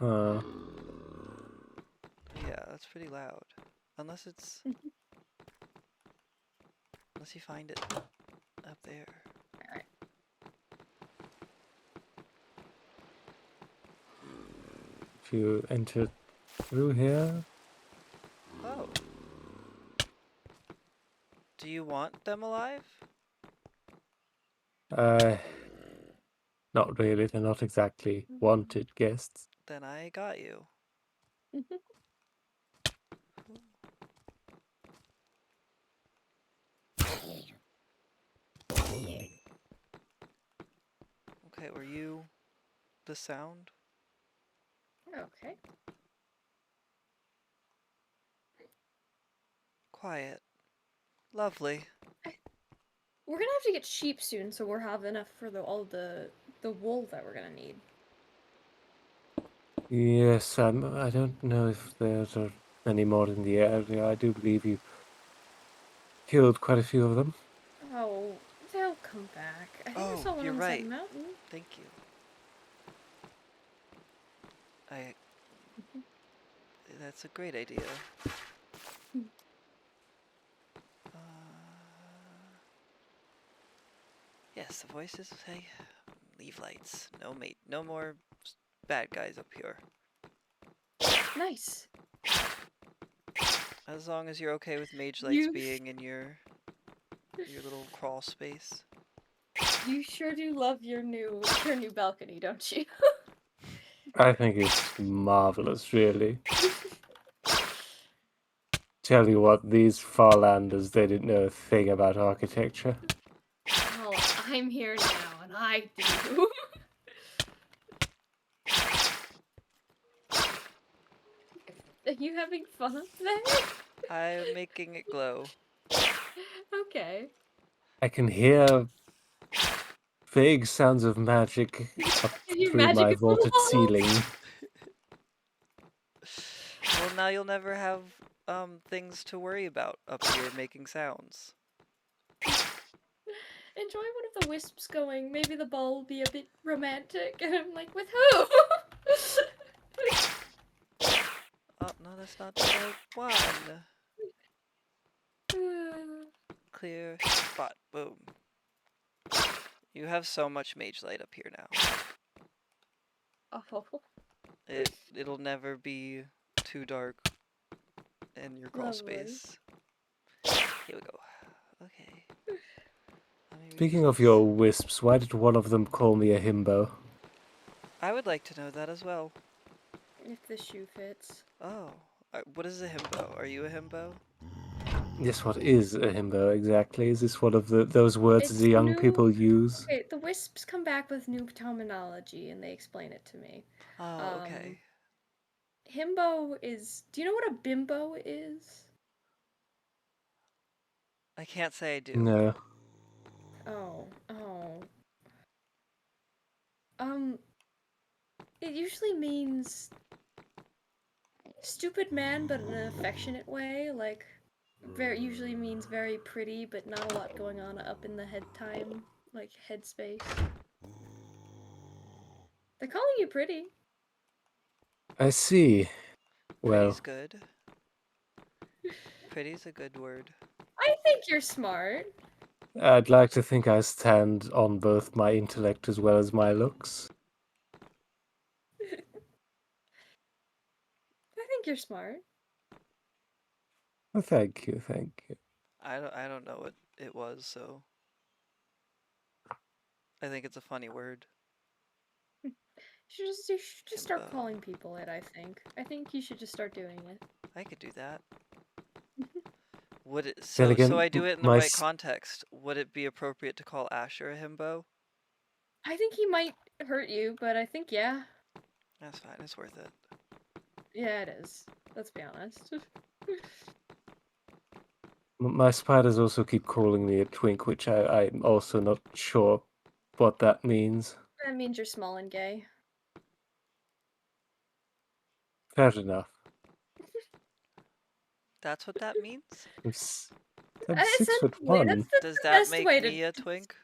Yeah, that's pretty loud. Unless it's... Unless you find it up there. Alright. If you enter through here. Oh. Do you want them alive? Not really. They're not exactly wanted guests. Then I got you. Okay, were you the sound? Okay. Quiet. Lovely. We're gonna have to get sheep soon, so we'll have enough for all the wool that we're gonna need. Yes, I don't know if there's any more in the area. I do believe you killed quite a few of them. Oh, they'll come back. I think I saw one you're on right. the mountain. Thank you. That's a great idea. Yes, the voices say, leave lights. No more bad guys up here. Nice. As long as you're okay with mage lights being in your little crawl space. You sure do love your new balcony, don't you? I think it's marvelous, really. Tell you what, these Farlanders, they didn't know a thing about architecture. Well, I'm here now, and I do. Are you having fun up there? I'm making it glow. Okay. I can hear vague sounds of magic up Your through magic my is the vaulted walls. ceiling. Well, now you'll never have things to worry about up here making sounds. Enjoy one of the wisps going. Maybe the ball will be a bit romantic. And I'm like, with who? Oh, no, that's not the right one. Clear spot. Boom. You have so much mage light up here now. Oh. It'll never be too dark in your crawl Lovely. space. Here we go. Okay. Let me Speaking read of this. your wisps, why did one of them call me a himbo? I would like to know that as well. If the shoe fits. Oh, what is a himbo? Are you a himbo? Yes, what is a himbo exactly? Is this one of those words It's the young new. people use? Okay, the wisps come back with new terminology and they explain it to me. Oh, okay. Himbo is. Do you know what a bimbo is? I can't say I do. No. Oh. It usually means stupid man, but in an affectionate way. Like, usually means very pretty, but not a lot going on up in the head time, like headspace. They're calling you pretty. I see. Pretty's Well, good. Pretty's a good word. I think you're smart. I'd like to think I stand on both my intellect as well as my looks. I think you're smart. Well, thank you, thank you. I don't know what it was, so I think it's a funny word. You should just start Himbo. calling people it, I think. I think you should just start doing it. I could do that. Would it Then so again, I do it in the right context. Would it be appropriate to call Asher a himbo? I think he might hurt you, but I think, yeah. That's fine, it's worth it. Yeah, it is. Let's be honest. my spiders also keep calling me a twink, which I'm also not sure what that means. That means you're small and gay. Fair enough. That's what that means? I'm 6'1". That's Does the that best make way me to. a twink?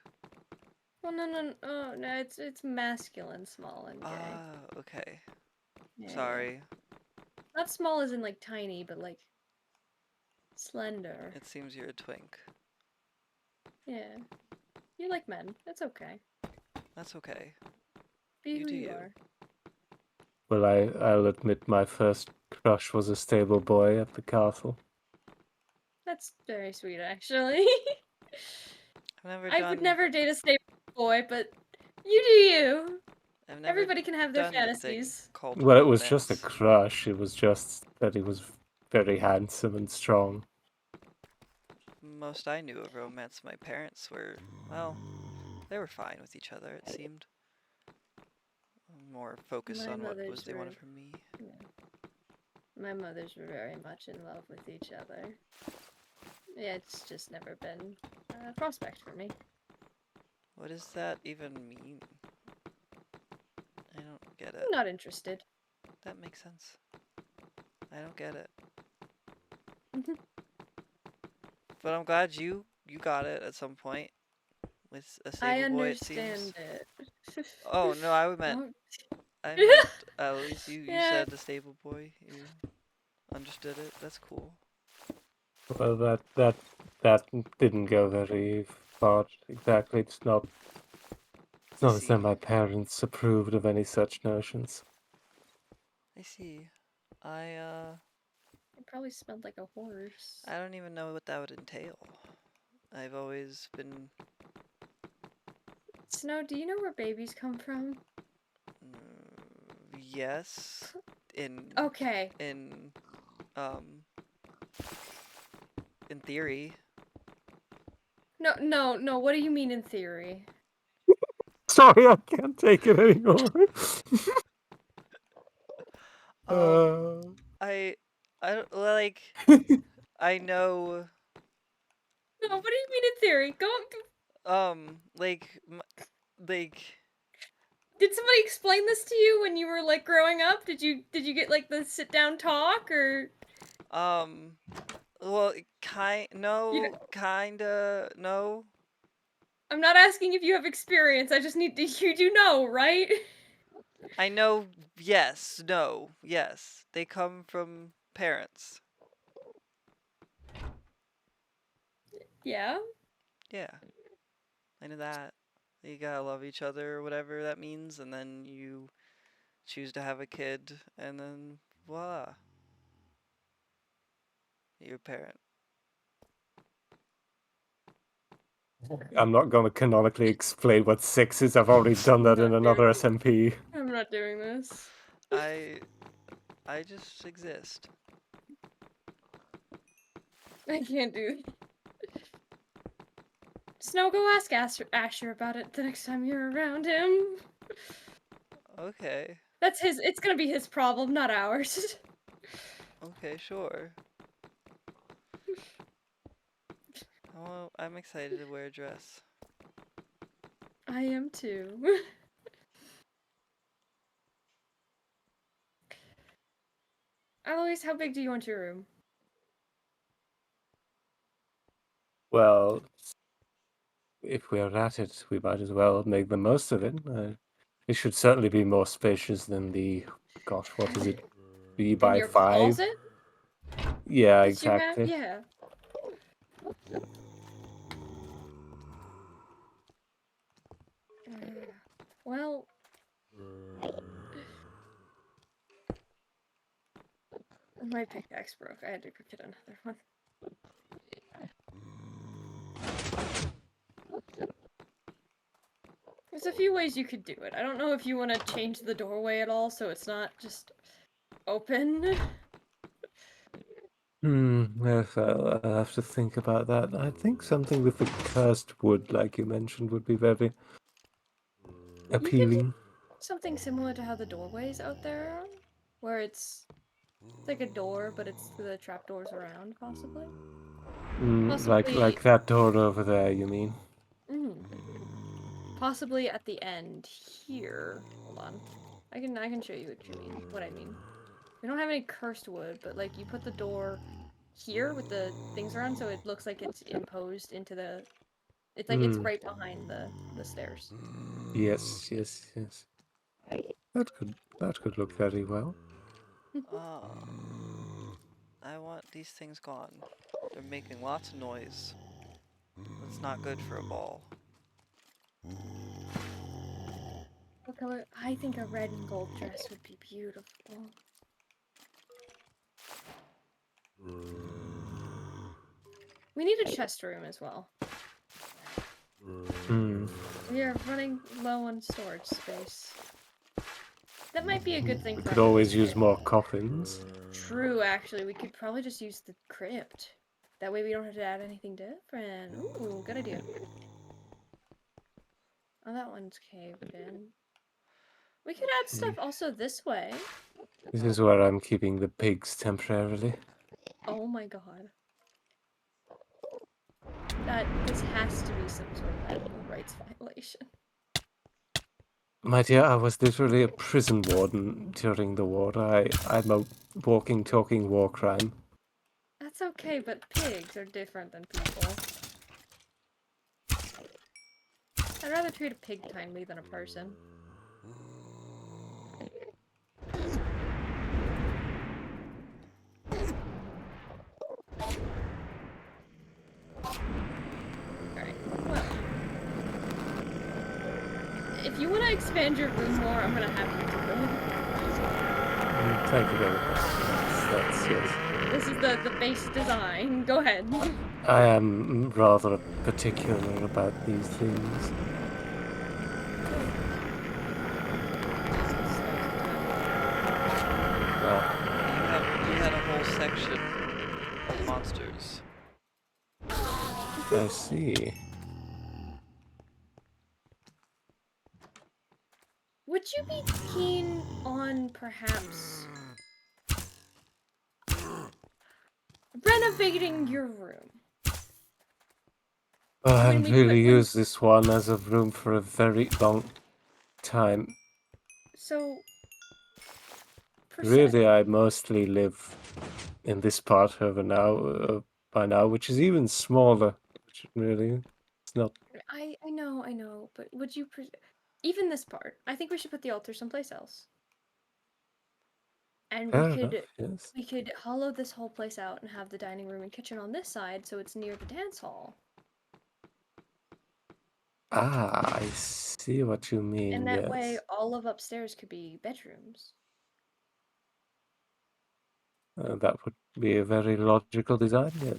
Well, no, it's masculine, small and gay. Ah, okay. Yeah, Sorry. Not small as in like tiny, but like slender. It seems you're a twink. Yeah. You like men. That's okay. That's okay. Be You who do you you. are. Well, I'll admit my first crush was a stable boy at the castle. That's very sweet, actually. I would never date a stable boy, but you do you. I've never Everybody can have their done the thing fantasies. called Well, it romance. was just a crush. It was just that he was very handsome and strong. Most I knew of romance, my parents were, well, they were fine with each other, it seemed. More focused on what was they wanted from me. Yeah. My mothers were very much in love with each other. Yeah, it's just never been a prospect for me. What does that even mean? I don't get it. I'm not interested. That makes sense. I don't get it. But I'm glad you got it at some point. With a stable boy, it seems. I understand it. Oh, no, I meant, at least you said a stable boy. You understood it. That's cool. Well, that didn't go very far exactly. It's not as though my parents approved of any such notions. I see. It probably smelled like a horse. I don't even know what that would entail. I've always been. Snow, do you know where babies come from? Yes. Okay. In theory. No. What do you mean in theory? Sorry, I can't take it anymore. I don't like. I know. No, what do you mean in theory? Like, like. Did somebody explain this to you when you were like growing up? Did you get like the sit down talk or? Well, You know, kinda, no. I'm not asking if you have experience. I just need to. You do know, right? I know, yes, no, yes. They come from parents. Yeah. Yeah, I know that. You gotta love each other or whatever that means, and then you choose to have a kid, and then voila, you're a parent. I'm not going to canonically explain what sex is. I've already done that in another SMP. I'm not doing this. I just exist. I can't do it. Snow, go ask Asher about it the next time you're around him. Okay, That's his. It's gonna be his problem, not ours. okay, sure. Oh, I'm excited to wear a dress. I am too. Eloise, how big do you want your room? Well, if we're at it, we might as well make the most of it. It should certainly be more spacious than the, gosh, what is it? 3 In by your 5? closet Yeah, that you have? exactly. Yeah. Well, my pickaxe broke. I had to go get another one. There's a few ways you could do it. I don't know if you want to change the doorway at all so it's not just open. Yes, I'll have to think about that. I think something with the cursed wood, like you mentioned, would be very You could do appealing. something similar to how the doorways out there are, where it's like a door, but it's the trapdoors around, possibly. Possibly, Like that door over there, you mean? mm, possibly at the end here. Hold on, I can show you what you mean. What I mean. We don't have any cursed wood, but like you put the door here with the things around, so it looks like it's imposed into the. It's like it's right behind the stairs. Yes, yes, yes. That could look very well. Ah, I want these things gone. They're making lots of noise. That's not good for a ball. What color? I think a red and gold dress would be beautiful. We need a chest room as well. We are running low on storage space. That might be a good thing We for could after always this use game. more coffins. True, actually. We could probably just use the crypt. That way we don't have to add anything different. Ooh, good idea. Oh, that one's caved in. We could add stuff also this way. This is where I'm keeping the pigs temporarily. Oh my god. This has to be some sort of animal rights violation. My dear, I was literally a prison warden during the war. I'm a walking, talking war crime. That's okay, but pigs are different than people. I'd rather treat a pig kindly than a person. Alright, well. If you want to expand your room more, I'm gonna have you do it. Thank you very much. Yes. This is the base design. Go ahead. I am rather particular about these things. You had a whole section of monsters. I see. Would you be keen on perhaps renovating your room? I When haven't we put really when used this one as a room for a very long time. so per se. Really, I mostly live in this part of by now, which is even smaller. Which really, it's not I know, but would you even this part? I think we should put the altar someplace else. And fair enough. Yes. we could hollow this whole place out and have the dining room and kitchen on this side so it's near the dance hall. Ah, I see what you And mean. that way Yes, all of upstairs could be bedrooms. that would be a very logical design. Yeah.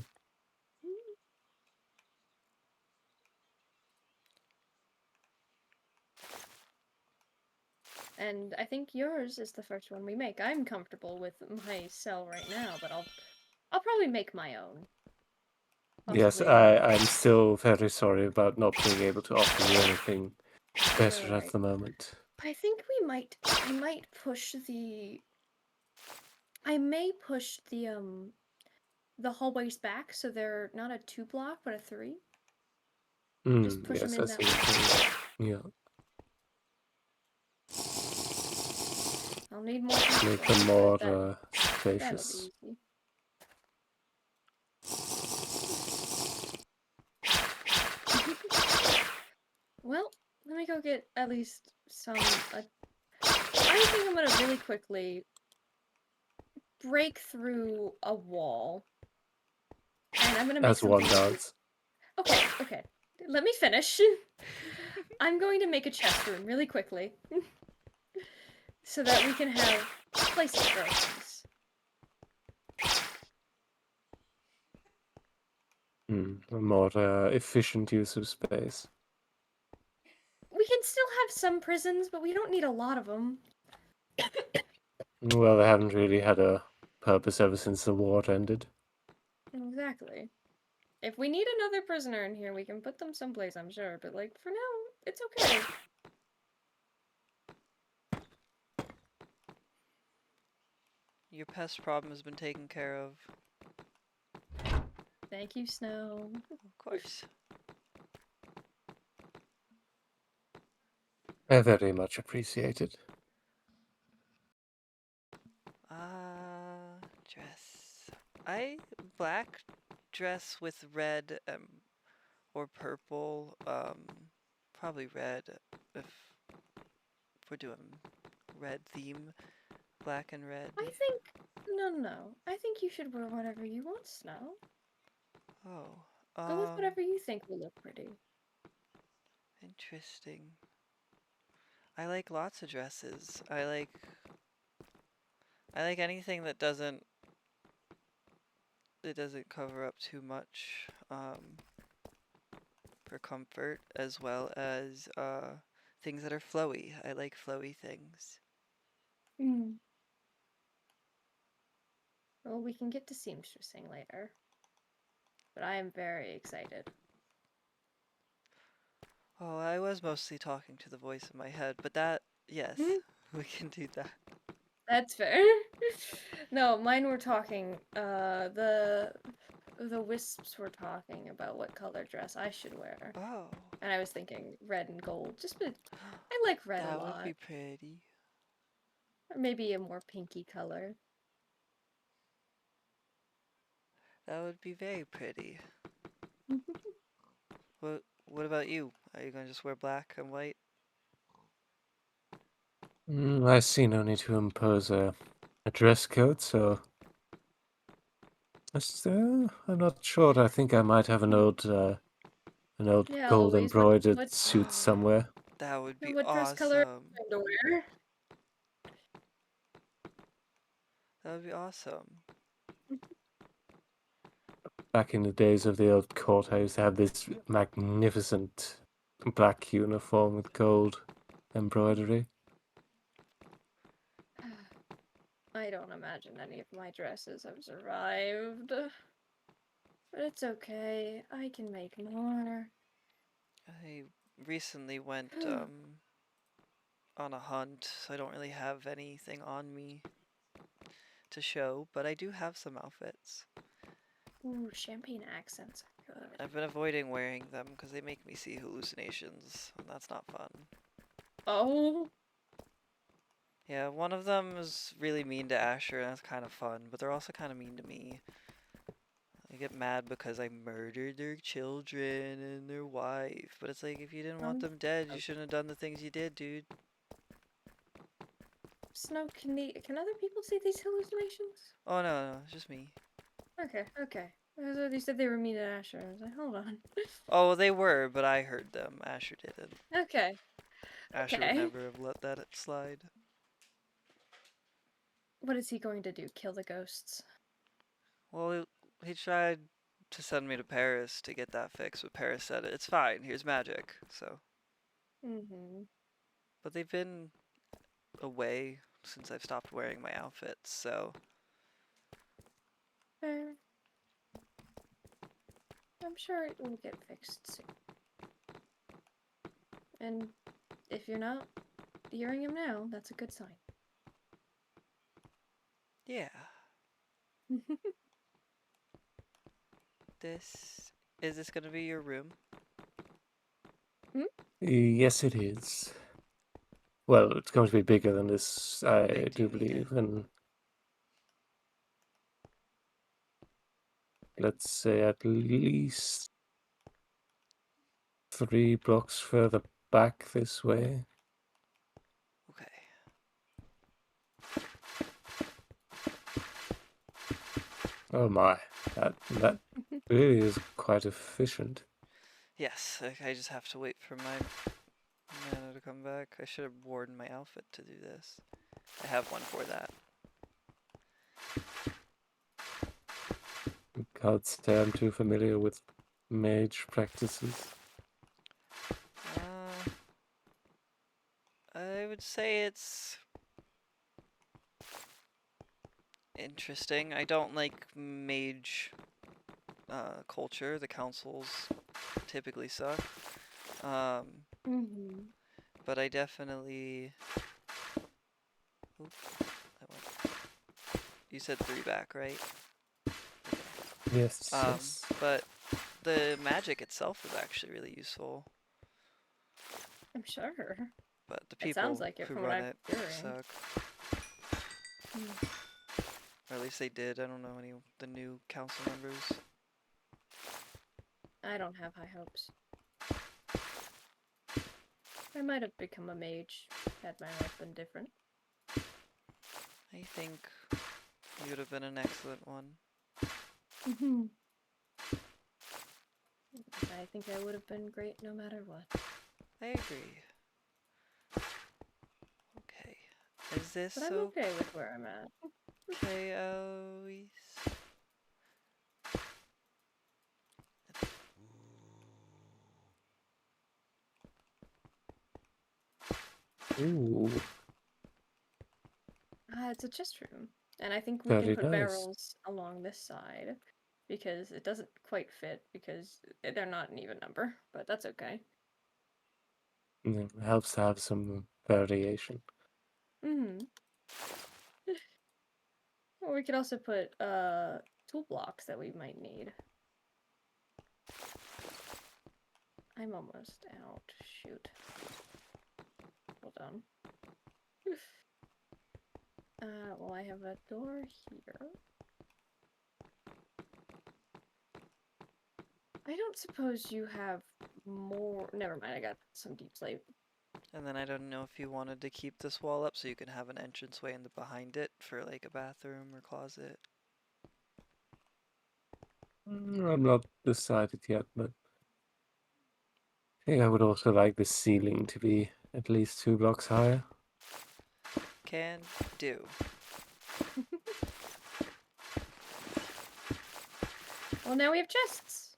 And I think yours is the first one we make. I'm comfortable with my cell right now, but I'll probably make my own. Yes, Possibly a I'm still very sorry about not being able to offer you anything You're better at alright. the moment. I think I might push I may push the hallways back so they're not a 2 block but a 3. Just push them Yes, in I that see way. what you mean. Yeah, I'll need more make people, them but more that'll be spacious. easy. Well, let me go get at least some. I think I'm gonna really quickly break through a wall, and I'm gonna make As one something. does. Okay. Let me finish. I'm going to make a chest room really quickly, so that we can have places for our things. A more efficient use of space. We can still have some prisons, but we don't need a lot of them. Well, they haven't really had a purpose ever since the war ended. Exactly. If we need another prisoner in here, we can put them someplace, I'm sure. But like for now, it's okay. Your pest problem has been taken care of. Thank you, Snow. Of course. I very much appreciate it. Dress. Black dress with red or purple. Probably red if we're doing red theme. Black and red. I think no. I think you should wear whatever you want, Snow. Oh, Go with whatever you think will look pretty. interesting. I like lots of dresses. I like anything that doesn't cover up too much for comfort, as well as things that are flowy. I like flowy things. Mm. Well, we can get to seamstressing later. But I am very excited. Oh, I was mostly talking to the voice in my head, but yes, we can do that. That's fair. No, mine were talking. The wisps were talking about what color dress I should wear, Oh, and I was thinking red and gold. I like red a that would lot. be pretty. Or maybe a more pinky color. That would be very pretty. What about you? Are you gonna just wear black and white? I see no need to impose a dress code, so I'm not sure. I think I might have an old Yeah, gold Eloise, embroidered suit somewhere. That would be what dress color are awesome. you going to wear? That would be awesome. Back in the days of the old court, I used to have this magnificent black uniform with gold embroidery. I don't imagine any of my dresses have survived. But it's okay. I can make more. I recently went on a hunt, so I don't really have anything on me to show, but I do have some outfits. Ooh, champagne accents are good. I've been avoiding wearing them because they make me see hallucinations, and that's not fun. Oh. Yeah, one of them is really mean to Asher, and that's kind of fun, but they're also kind of mean to me. I get mad because I murdered their children and their wife, but it's like, if you didn't want them dead, you shouldn't have done the things you did, dude. Snow, can other people see these hallucinations? Oh no, it's just me. Okay, okay. I thought you said they were mean to Asher. I was like, hold on. Oh, well, they were, but I heard them. Asher didn't. Okay, Asher would okay. never have let that slide. What is he going to do? Kill the ghosts? Well, he tried to send me to Paris to get that fixed, but Paris said, it's fine, here's magic, so. Mm-hmm. But they've been away since I've stopped wearing my outfits, so. Fair. I'm sure it will get fixed soon. And if you're not hearing him now, that's a good sign. Yeah. Is this gonna be your room? Yes, it is. Well, it's going to be bigger than this, How I big do do you need it? believe, and let's say at least 3 blocks further back this way. Okay. Oh my, that really is quite efficient. Yes, I just have to wait for my mana to come back. I should have worn my outfit to do this. I have one for that. Can't say I'm too familiar with mage practices. I would say it's interesting. I don't like mage culture. The councils typically suck. Mm-hmm. But I definitely. Oop, you said 3 back, right? Yes, yes. But the magic itself is actually really useful. I'm sure. But the It sounds people like it who from what run I'm it hearing. suck. Or at least they did. I don't know any of the new council members. I don't have high hopes. I might have become a mage had my life been different. I think you would have been an excellent one. Mm-hmm. I think I would have been great no matter what. I agree. Okay. Is this But I'm okay with where I'm at. okay, Eloise? Ooh, It's a chest room. And I think we can very put nice. barrels along this side. Because it doesn't quite fit, because they're not an even number. But that's okay. It helps to have some variation. Mm-hmm. Or we could also put tool blocks that we might need. I'm almost out. Shoot. Hold on. Well, I have a door here. I don't suppose you have more. Never mind, I got some deep slate. And then I don't know if you wanted to keep this wall up so you can have an entranceway in the behind it for like a bathroom or closet. I'm not decided yet, but I think I would also like the ceiling to be at least 2 blocks higher. Can do. Well, now we have chests!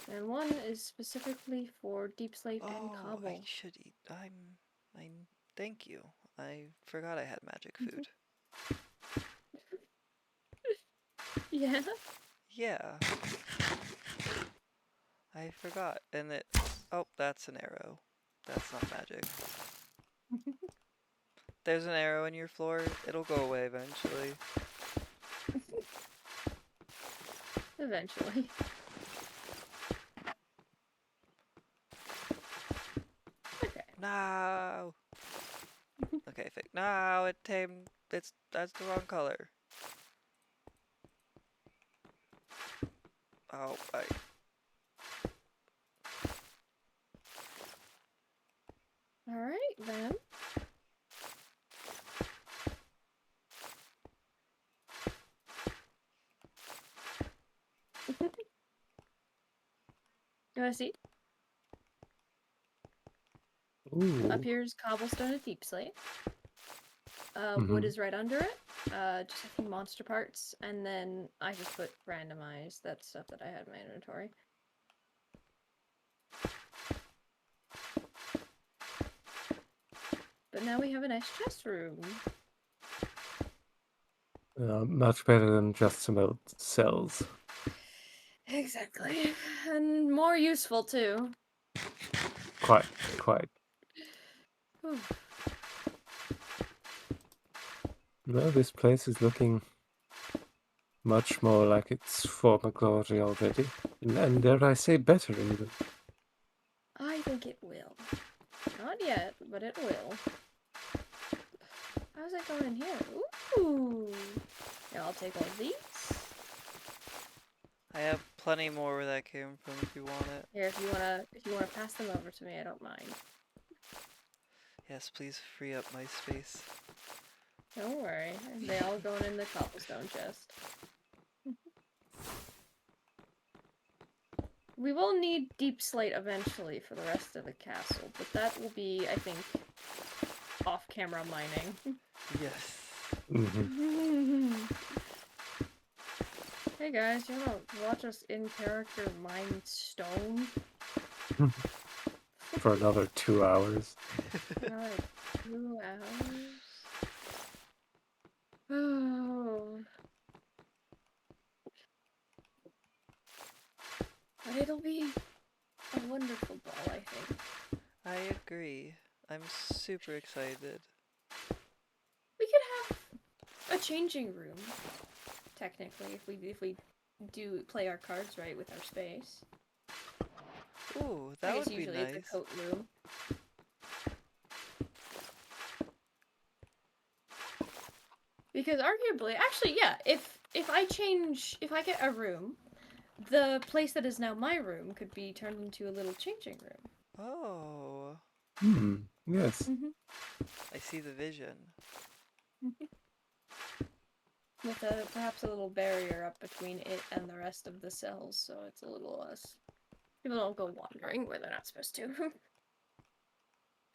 And one is specifically for deep slate and Oh, cobble. I should eat. Thank you. I forgot I had magic food. Yeah? Yeah. I forgot. And it. Oh, that's an arrow. That's not magic. There's an arrow in your floor. It'll go away eventually. Eventually. Okay. No. Okay, no, it tamed. That's the wrong color. Oh, Alright then. You wanna see? Ooh. Up here is cobblestone and deep slate. Mhm. Wood is right under it. Just I think monster parts, and then I just put randomized. That's stuff that I had in my inventory. But now we have a nice chest room. Much better than just some old cells. Exactly. And more useful too. Quite, quite. Whew. No, this place is looking much more like its former glory already. And dare I say, better even. I think it will. Not yet, but it will. How's it going in here? Ooh. Yeah, I'll take all these. I have plenty more where that came from if you want it. Here, if you wanna pass them over to me, I don't mind. Yes, please free up my space. Don't worry. They all going in the cobblestone chest. We will need deep slate eventually for the rest of the castle, but that will be, I think, off-camera mining. Yes. Hey guys, you wanna watch us in character mine stone? For another 2 hours. Another 2 hours? Oh. But it'll be a wonderful ball, I think. I agree. I'm super excited. We could have a changing room, technically, if we do play our cards right with our space. Ooh, I that guess would be usually it's a nice. coat room. Because arguably, actually, yeah, if I get a room, the place that is now my room could be turned into a little changing room. Oh, Yes. I see the vision. With perhaps a little barrier up between it and the rest of the cells, so it's a little less. People don't go wandering where they're not supposed to.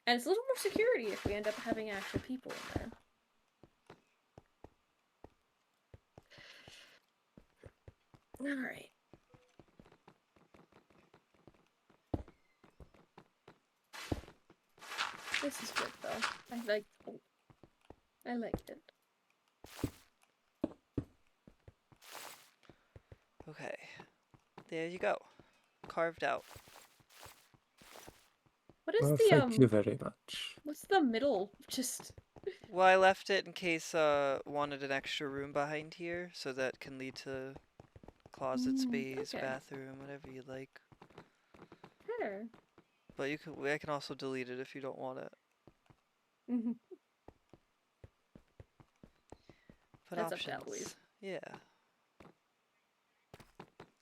And it's a little more security if we end up having actual people in there. Alright. This is good though. I liked it. Okay, there you go. Carved out. What is Well, the thank you very much. what's the middle? Just Well, I left it in case wanted an extra room behind here, so that can lead to closet space, okay. bathroom, whatever you like. Sure. But I can also delete it if you don't want it. Put That's up options. to Eloise. Yeah.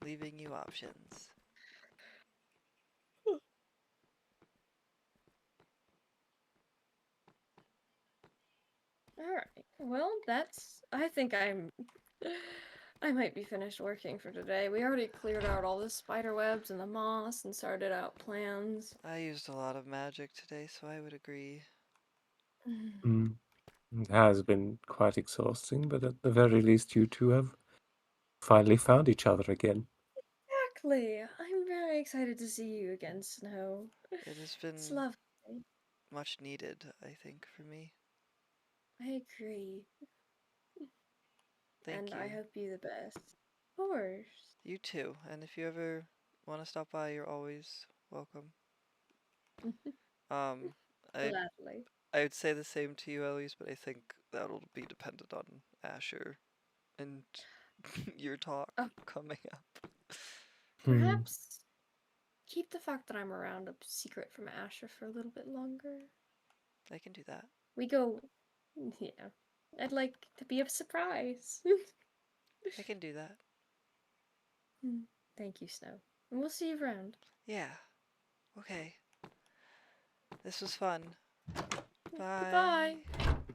Leaving you options. Alright. Well, I think I might be finished working for today. We already cleared out all the spider webs and the moss and started out plans. I used a lot of magic today, so I would agree. It has been quite exhausting, but at the very least, you two have finally found each other again. Exactly. I'm very excited to see you again, Snow. It has It's been lovely. much needed, I think, for me. I agree. Thank And you. I hope you the best. course. You too. And if you ever want to stop by, you're always welcome. Um, I Gladly. I would say the same to you, Elise, but I think that'll be dependent on Asher and your talk Oh. coming up. Perhaps keep the fact that I'm around a secret from Asher for a little bit longer. I can do that. We go. Yeah. I'd like to be a surprise. I can do that. Thank you, Snow. And we'll see you around. Yeah. Okay. This was fun. Bye.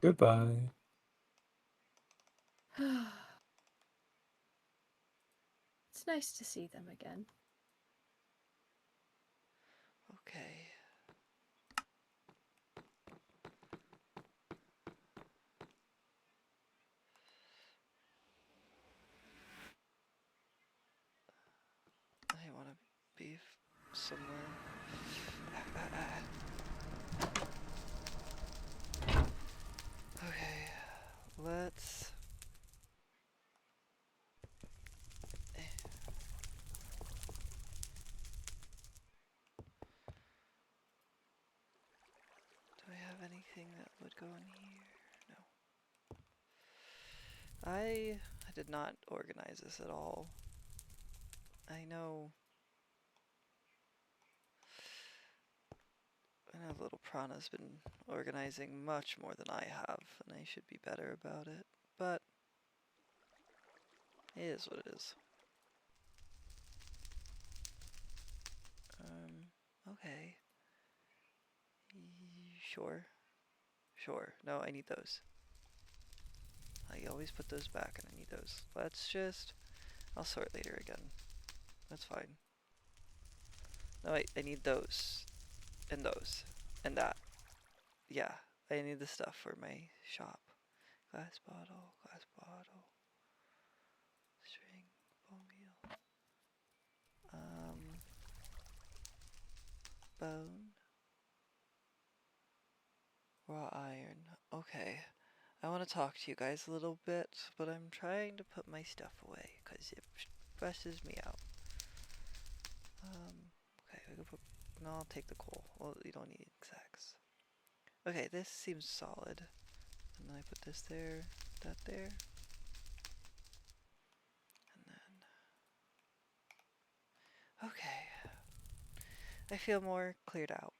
Goodbye. Goodbye. It's nice to see them again. Okay. I want to be somewhere. Okay. Let's... Do I have anything that would go in here? No. I did not organize this at all. I know little Prana's been organizing much more than I have, and I should be better about it, but it is what it is. Okay. Sure. Sure. No, I need those. I always put those back and I need those. Let's just... I'll sort later again. That's fine. No, I need those. And those. And that. Yeah. I need the stuff for my shop. Glass bottle. String. Bone meal. Bone. Raw iron. Okay. I want to talk to you guys a little bit, but I'm trying to put my stuff away because it stresses me out. Okay, I can put... No, I'll take the coal. Well, you don't need exacts. Okay, this seems solid. And then I put this there, that there. And then... Okay. I feel more cleared out.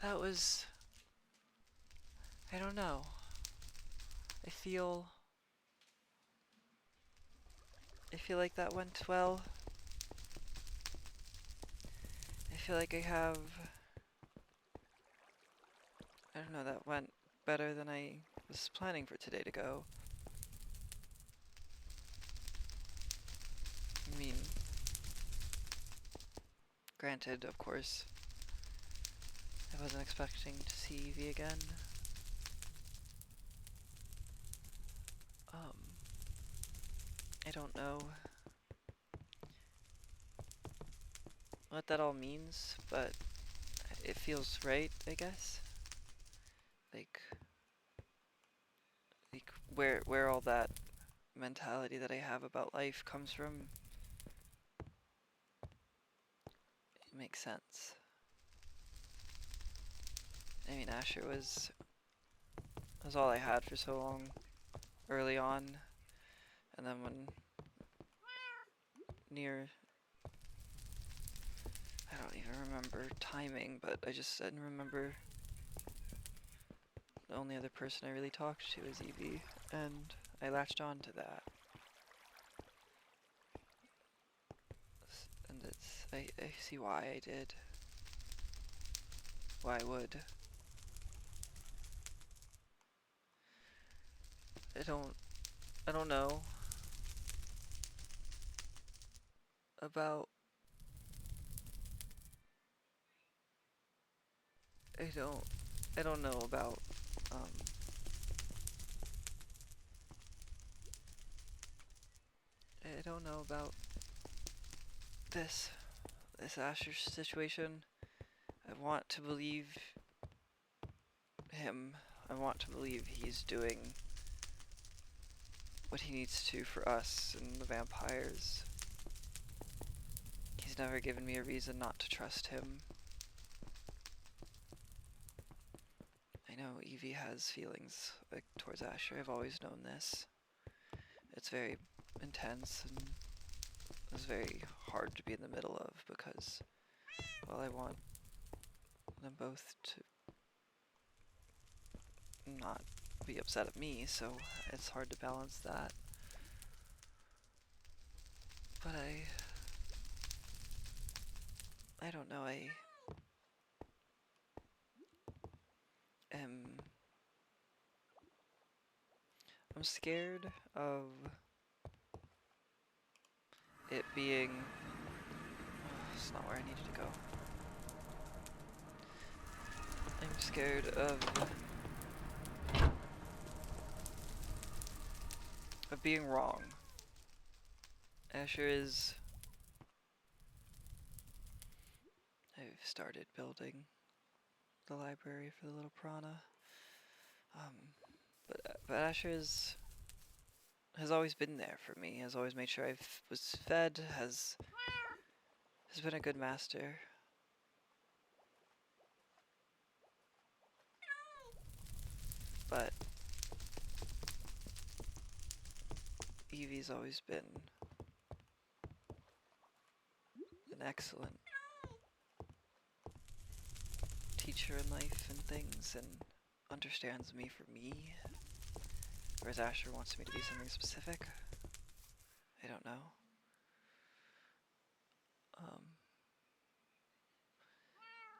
That was... I don't know. I feel like that went well. I feel like I have... I don't know, that went better than I was planning for today to go. I mean, granted, of course, I wasn't expecting to see Evie again. I don't know what that all means, but it feels right, I guess. Like where all that mentality that I have about life comes from, it makes sense. I mean, Asher was all I had for so long early on, and then when near... I don't even remember timing, but I didn't remember. The only other person I really talked to was Evie, and I latched on to that. And I see why I did. Why I would. I don't know about... I don't know about, I don't know about this Asher situation. I want to believe him. I want to believe he's doing what he needs to for us and the vampires. He's never given me a reason not to trust him. I know Evie has feelings like towards Asher. I've always known this. It's very intense and it's very hard to be in the middle of because, well, I want them both to not be upset at me, so it's hard to balance that. But I don't know, I am, I'm scared of it being, oh, it's not where I needed to go. I'm scared of being wrong. Asher is, I've started building the library for the little piranha. But Asher has always been there for me, has always made sure I was fed, has been a good master. But Evie's always been an excellent teacher in life and things and understands me for me. Whereas Asher wants me to be something specific. I don't know.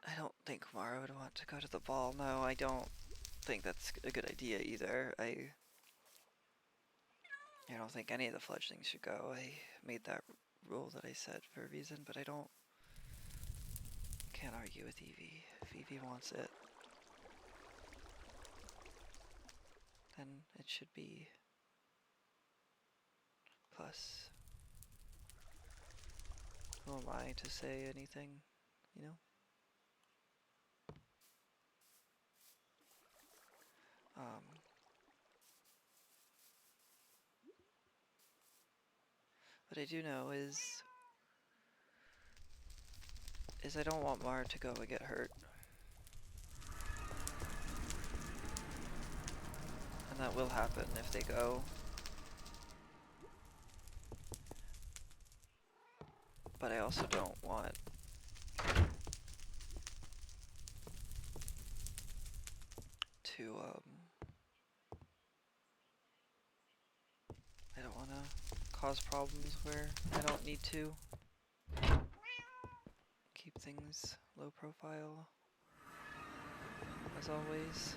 I don't think Mara would want to go to the ball. No, I don't think that's a good idea either. I don't think any of the fledglings should go. I made that rule that I said for a reason, but can't argue with Evie. If Evie wants it, then it should be. Plus, who am I to say anything, you know? What I do know is I don't want Mara to go and get hurt. And that will happen if they go. But I also don't want to, I don't want to cause problems where I don't need to. Keep things low profile, as always.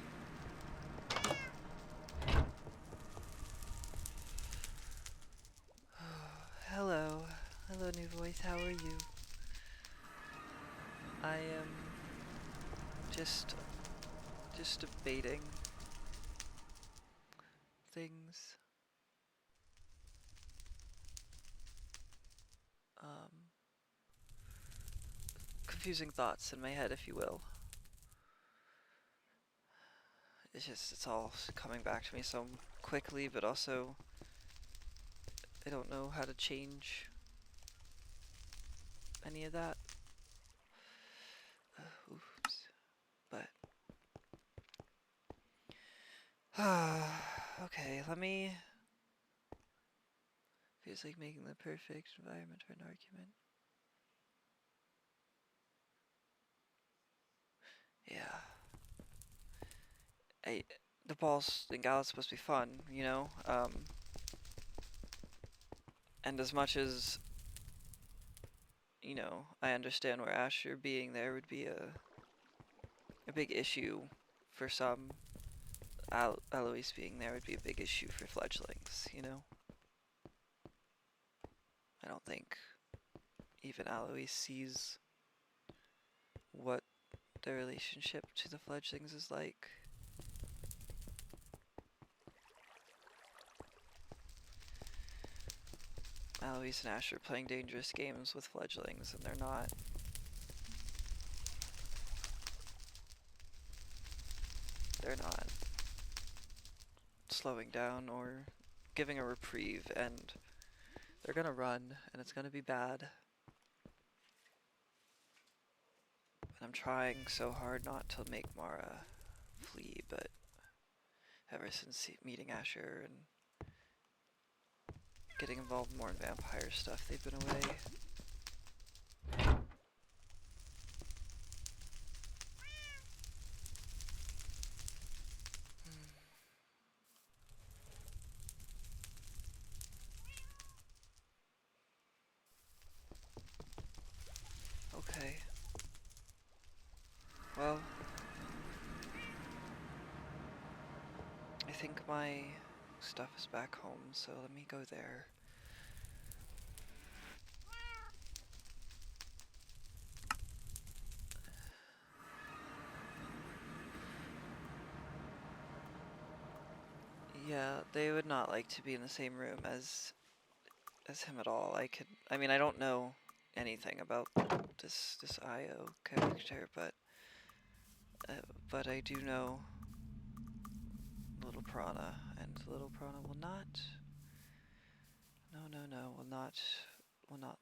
Hello. Hello, new voice. How are you? I am just debating things. Confusing thoughts in my head, if you will. It's all coming back to me so quickly, but also I don't know how to change any of that. Oops. But okay, feels like making the perfect environment for an argument. Yeah. The balls in GALA supposed to be fun, you know? And as much as, you know, I understand where Asher being there would be a big issue for some, Eloise being there would be a big issue for fledglings, you know? I don't think even Eloise sees what the relationship to the fledglings is like. Eloise and Asher are playing dangerous games with fledglings, and they're not. They're not. slowing down or giving a reprieve, and they're gonna run, and it's gonna be bad. And I'm trying so hard not to make Mara flee, but ever since meeting Asher and getting involved more in vampire stuff, they've been away. Okay. Well, I think my stuff is back home, so let me go there. Yeah, they would not like to be in the same room as him at all. I mean, I don't know anything about this IO character, but I do know Little Prana, and Little Prana will not. No, will not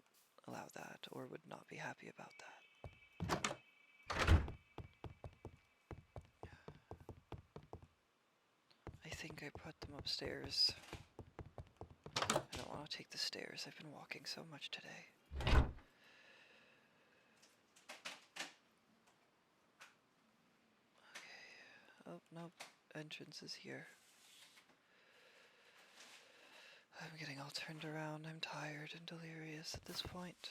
allow that, or would not be happy about that. I think I put them upstairs. I don't want to take the stairs. I've been walking so much today. Okay. Oh, nope. Entrance is here. I'm getting all turned around. I'm tired and delirious at this point.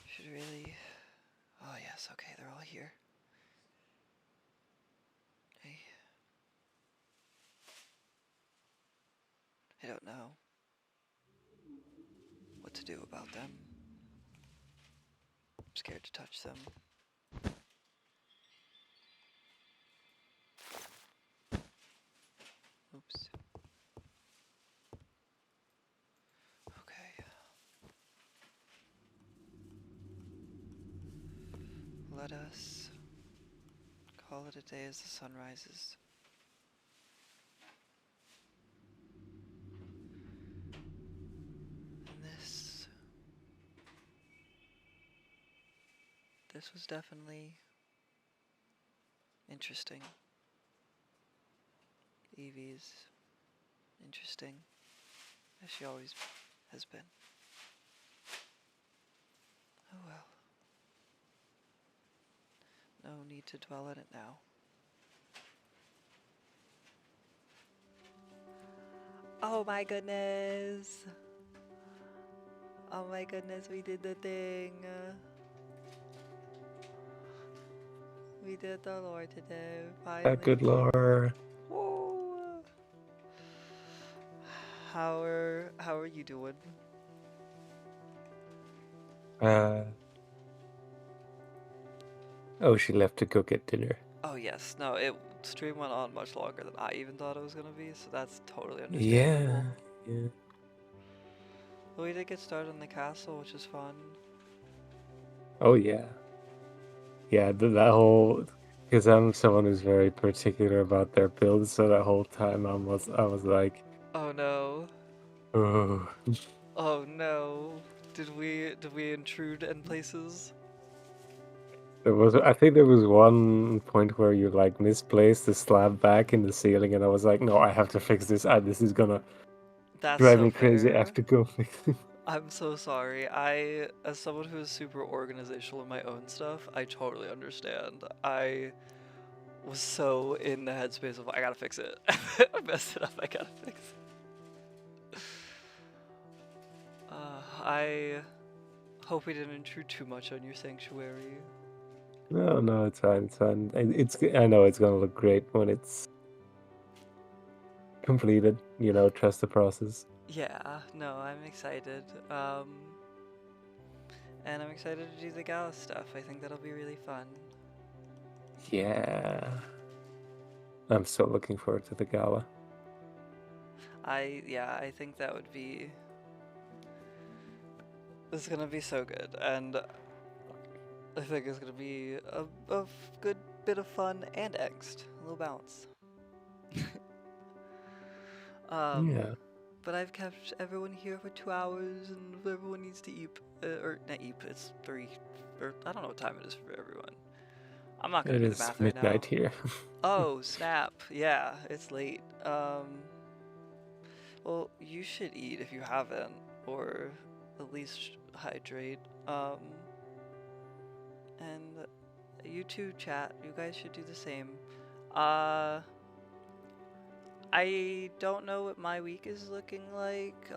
Should really... Oh yes, okay, they're all here. I don't know what to do about them. I'm scared to touch them. Oops. Okay. Let us call it a day as the sun rises. And this was definitely interesting. Evie's interesting, as she always has been. Oh well. No need to dwell on it now. Oh my goodness! Oh my goodness, we did the thing! We did the lore today, finally. Good lore. Woo. How are you doing? Oh, she left to go get dinner. Oh yes, no, stream went on much longer than I even thought it was gonna be, so that's totally Yeah, understandable. yeah. But we did get started in the castle, which is fun. Oh yeah. Yeah, that whole, because I'm someone who's very particular about their builds, so that whole time I was like, Oh no. oh. Oh no. Did we intrude in places? I think there was one point where you like misplaced the slab back in the ceiling, and I was like, no, I have to fix this. This is gonna That's drive so me crazy. I fair. have to go fix it. I'm so sorry. As someone who is super organizational in my own stuff, I totally understand. I was so in the headspace of I gotta fix it. I messed it up. I gotta fix it. I hope we didn't intrude too much on your sanctuary. No, it's fine. It's fine. I know it's gonna look great when it's completed. You know, trust the process. Yeah, no, I'm excited. And I'm excited to do the GALA stuff. I think that'll be really fun. Yeah. I'm so looking forward to the gala. I think that would be... It's gonna be so good, and I think it's gonna be a good bit of fun and angst. A little balance. Yeah. But I've kept everyone here for 2 hours, and everyone needs to eat. Or not eat. It's 3, or I don't know what time it is for everyone. I'm not gonna It do the is math right now. midnight here. Oh snap! Yeah, it's late. Well, you should eat if you haven't, or at least hydrate. And you too, chat. You guys should do the same. Uh, I don't know what my week is looking like.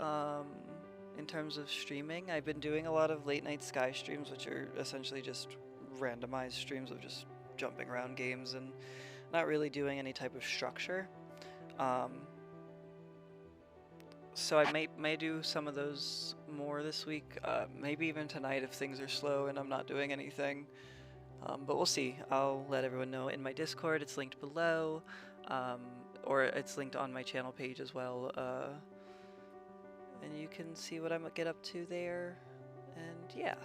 In terms of streaming, I've been doing a lot of late night Sky streams, which are essentially just randomized streams of just jumping around games and not really doing any type of structure. Um, so I may do some of those more this week, maybe even tonight if things are slow and I'm not doing anything. But we'll see. I'll let everyone know in my Discord. It's linked below, or it's linked on my channel page as well. And you can see what I get up to there. And yeah,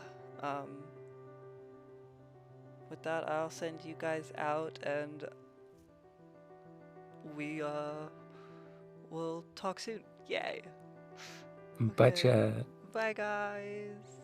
with that, I'll send you guys out, and we will talk soon. Yay! Okay, But bye guys.